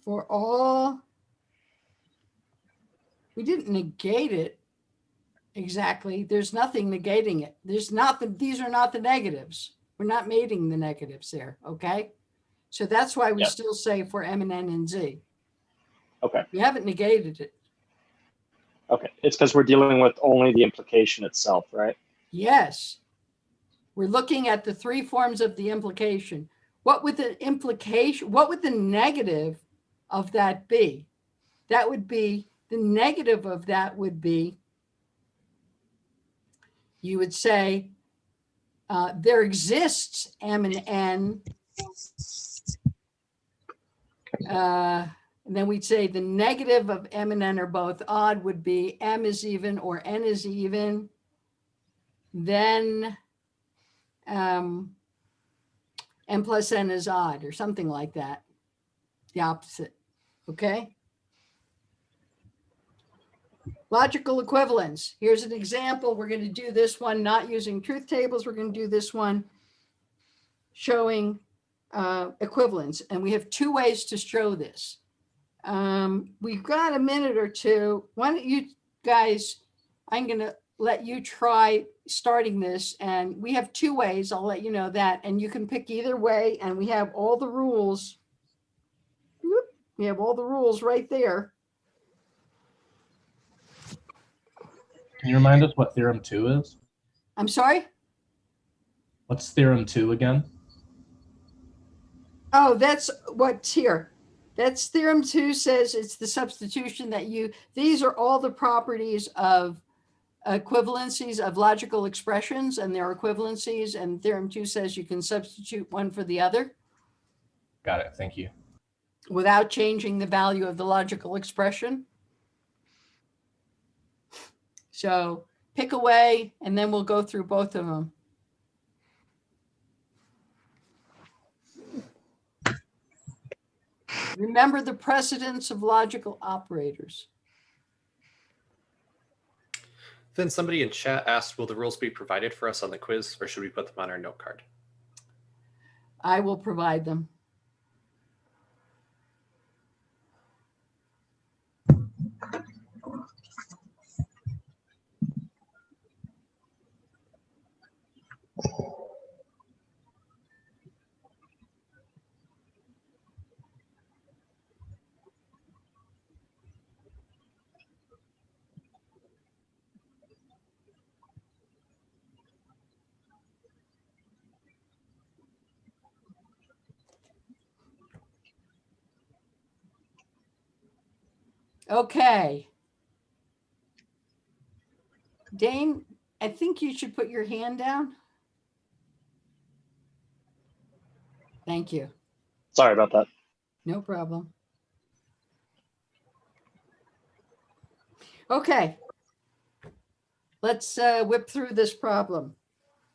[SPEAKER 1] for all. We didn't negate it exactly. There's nothing negating it. There's not the, these are not the negatives. We're not mating the negatives there. Okay. So that's why we still say for m and n and z.
[SPEAKER 11] Okay.
[SPEAKER 1] We haven't negated it.
[SPEAKER 11] Okay. It's because we're dealing with only the implication itself, right?
[SPEAKER 1] Yes. We're looking at the three forms of the implication. What would the implication, what would the negative of that be? That would be, the negative of that would be, you would say, There exists M and N. And then we'd say the negative of M and N are both odd would be M is even or N is even. Then M plus N is odd or something like that. The opposite, okay? Logical equivalence. Here's an example. We're going to do this one not using truth tables. We're going to do this one showing equivalence. And we have two ways to show this. We've got a minute or two. Why don't you guys, I'm going to let you try starting this. And we have two ways. I'll let you know that. And you can pick either way. And we have all the rules. Whoop, we have all the rules right there.
[SPEAKER 15] Can you remind us what theorem 2 is?
[SPEAKER 1] I'm sorry?
[SPEAKER 15] What's theorem 2 again?
[SPEAKER 1] Oh, that's what's here. That's theorem 2 says it's the substitution that these are all the properties of equivalencies of logical expressions and their equivalencies. And theorem 2 says you can substitute one for the other.
[SPEAKER 15] Got it. Thank you.
[SPEAKER 1] Without changing the value of the logical expression. So pick away, and then we'll go through both of them. Remember the precedence of logical operators.
[SPEAKER 12] Then somebody in chat asked, will the rules be provided for us on the quiz, or should we put them on our note card?
[SPEAKER 1] I will provide them. Okay. Dane, I think you should put your hand down. Thank you.
[SPEAKER 11] Sorry about that.
[SPEAKER 1] No problem. Okay. Let's whip through this problem.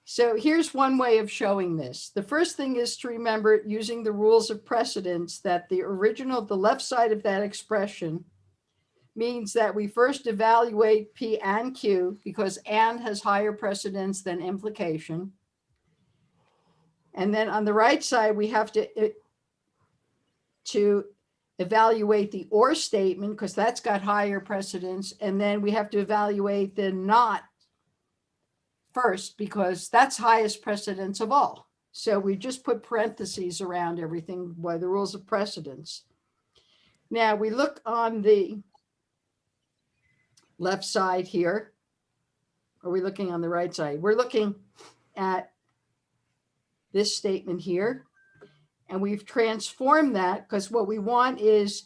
[SPEAKER 1] So here's one way of showing this. The first thing is to remember using the rules of precedence that the left side of that expression means that we first evaluate P and Q because and has higher precedence than implication. And then on the right side, we have to evaluate the or statement because that's got higher precedence. And then we have to evaluate the not first because that's highest precedence of all. So we just put parentheses around everything by the rules of precedence. Now we look on the left side here. Are we looking on the right side? We're looking at this statement here. And we've transformed that because what we want is,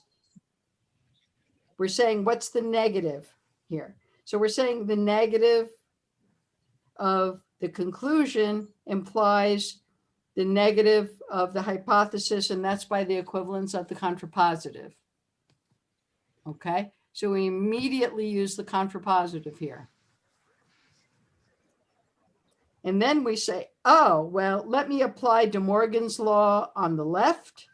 [SPEAKER 1] we're saying what's the negative here. So we're saying the negative of the conclusion implies the negative of the hypothesis, and that's by the equivalence of the contrapositive. Okay, so we immediately use the contrapositive here. And then we say, oh, well, let me apply De Morgan's law on the left.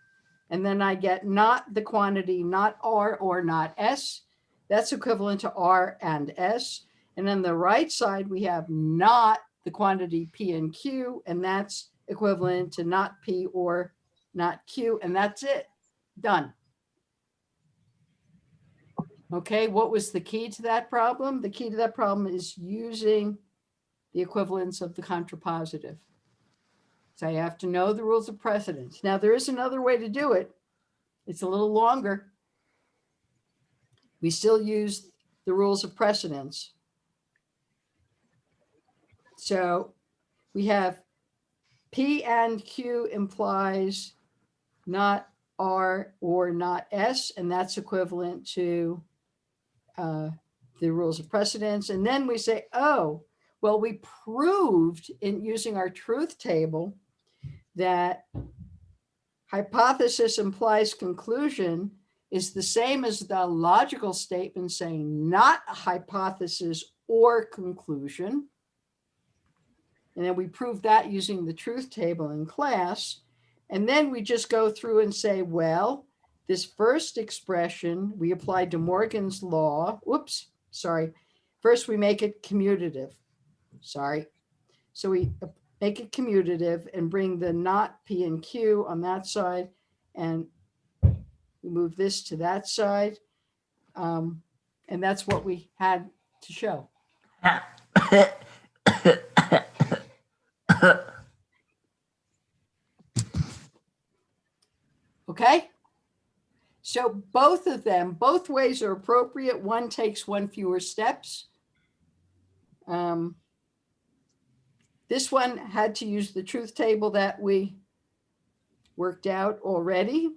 [SPEAKER 1] And then I get not the quantity, not R or not S. That's equivalent to R and S. And on the right side, we have not the quantity P and Q, and that's equivalent to not P or not Q. And that's it. Done. Okay, what was the key to that problem? The key to that problem is using the equivalence of the contrapositive. So you have to know the rules of precedence. Now there is another way to do it. It's a little longer. We still use the rules of precedence. So we have P and Q implies not R or not S, and that's equivalent to the rules of precedence. And then we say, oh, Well, we proved in using our truth table that hypothesis implies conclusion is the same as the logical statement saying not a hypothesis or conclusion. And then we prove that using the truth table in class. And then we just go through and say, well, this first expression we applied to Morgan's law. Whoops, sorry. First, we make it commutative. Sorry. So we make it commutative and bring the not P and Q on that side. And we move this to that side. And that's what we had to show. Okay. So both of them, both ways are appropriate. One takes one fewer steps. This one had to use the truth table that we worked out already.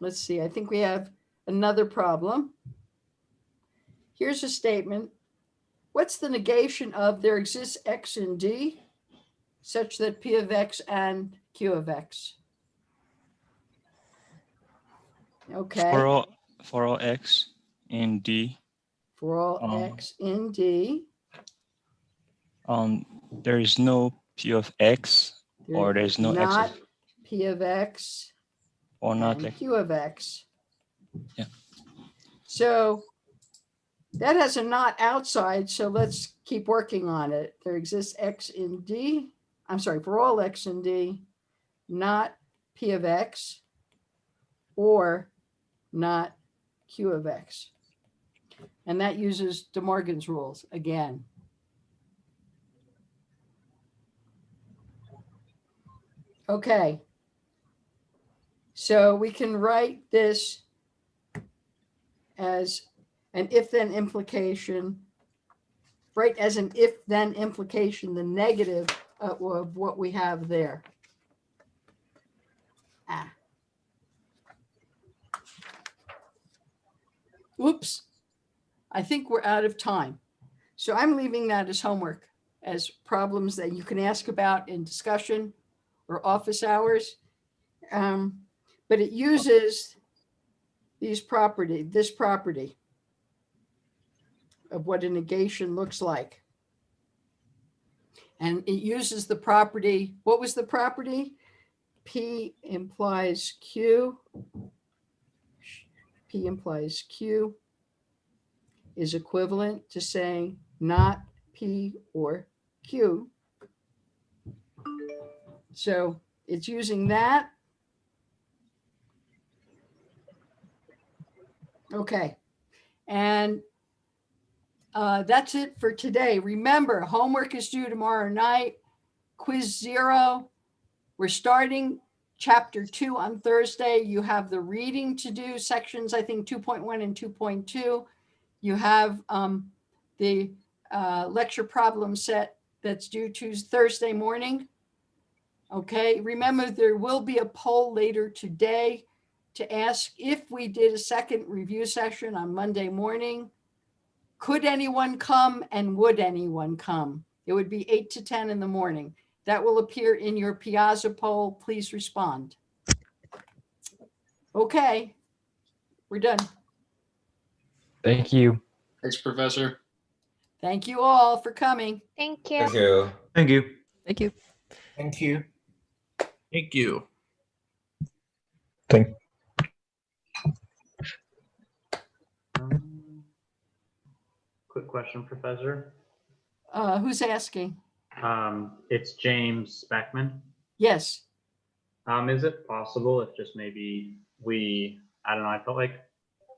[SPEAKER 1] Let's see, I think we have another problem. Here's a statement. What's the negation of there exists X in D such that P of X and Q of X? Okay.
[SPEAKER 16] For all X in D.
[SPEAKER 1] For all X in D.
[SPEAKER 16] There is no P of X, or there is no X
[SPEAKER 1] not
[SPEAKER 16] of,
[SPEAKER 1] P of X
[SPEAKER 16] or not
[SPEAKER 1] and
[SPEAKER 16] X.
[SPEAKER 1] Q of X.
[SPEAKER 16] Yeah.
[SPEAKER 1] So that has a not outside, so let's keep working on it. There exists X in D. I'm sorry, for all X in D, not P of X or not Q of X. And that uses De Morgan's rules again. Okay. So we can write this as an if-then implication, right? As an if-then implication, the negative of what we have there. Oops. I think we're out of time. So I'm leaving that as homework, as problems that you can ask about in discussion or office hours. But it uses this property of what a negation looks like. And it uses the property, what was the property? P implies Q. P implies Q is equivalent to saying not P or Q. So it's using that. Okay. And that's it for today. Remember, homework is due tomorrow night. Quiz 0. We're starting chapter 2 on Thursday. You have the reading to do, sections, I think 2.1 and 2.2. You have the lecture problem set that's due Thursday morning. Okay, remember there will be a poll later today to ask if we did a second review session on Monday morning. Could anyone come and would anyone come? It would be 8 to 10 in the morning. That will appear in your Piazza poll. Please respond. Okay, we're done.
[SPEAKER 6] Thank you.
[SPEAKER 9] Thanks, Professor.
[SPEAKER 1] Thank you all for coming.
[SPEAKER 4] Thank you.
[SPEAKER 2] Thank you.
[SPEAKER 6] Thank you.
[SPEAKER 5] Thank you.
[SPEAKER 17] Thank you. Thank you.
[SPEAKER 6] Thank.
[SPEAKER 22] Quick question, Professor.
[SPEAKER 1] Who's asking?
[SPEAKER 22] It's James Beckman.
[SPEAKER 1] Yes.
[SPEAKER 22] Is it possible if just maybe I don't know, I felt like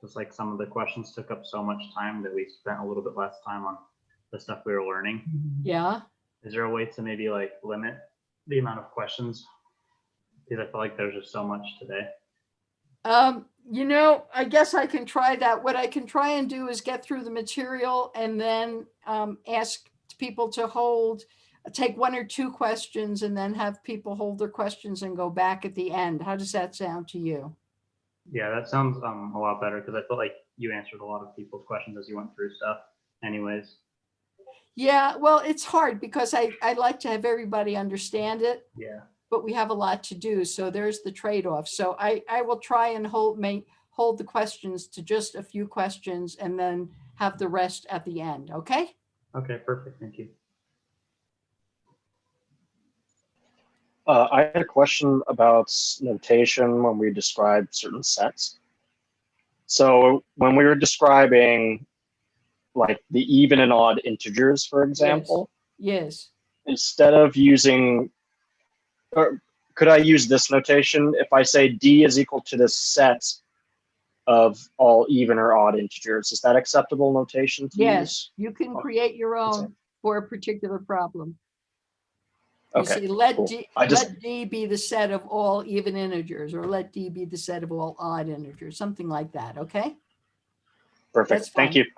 [SPEAKER 22] just like some of the questions took up so much time that we spent a little bit less time on the stuff we were learning.
[SPEAKER 1] Yeah.
[SPEAKER 22] Is there a way to maybe like limit the amount of questions? Because I feel like there's just so much today.
[SPEAKER 1] You know, I guess I can try that. What I can try and do is get through the material and then ask people to take 1 or 2 questions and then have people hold their questions and go back at the end. How does that sound to you?
[SPEAKER 22] Yeah, that sounds a lot better because I feel like you answered a lot of people's questions as you went through stuff anyways.
[SPEAKER 1] Yeah, well, it's hard because I like to have everybody understand it,
[SPEAKER 22] Yeah.
[SPEAKER 1] but we have a lot to do. So there's the trade-off. So I will try and hold the questions to just a few questions and then have the rest at the end. Okay?
[SPEAKER 22] Okay, perfect. Thank you.
[SPEAKER 11] I had a question about notation when we describe certain sets. So when we were describing like the even and odd integers, for example,
[SPEAKER 1] Yes.
[SPEAKER 11] instead of using, or could I use this notation? If I say D is equal to the set of all even or odd integers, is that acceptable notation to
[SPEAKER 1] Yes,
[SPEAKER 11] use?
[SPEAKER 1] you can create your own for a particular problem. You
[SPEAKER 11] Okay,
[SPEAKER 1] say, let
[SPEAKER 11] cool.
[SPEAKER 1] D,
[SPEAKER 11] I just-
[SPEAKER 1] let D be the set of all even integers, or let D be the set of all odd integers, something like that, okay?
[SPEAKER 11] Perfect.
[SPEAKER 1] That's
[SPEAKER 11] Thank
[SPEAKER 1] fine.
[SPEAKER 11] you.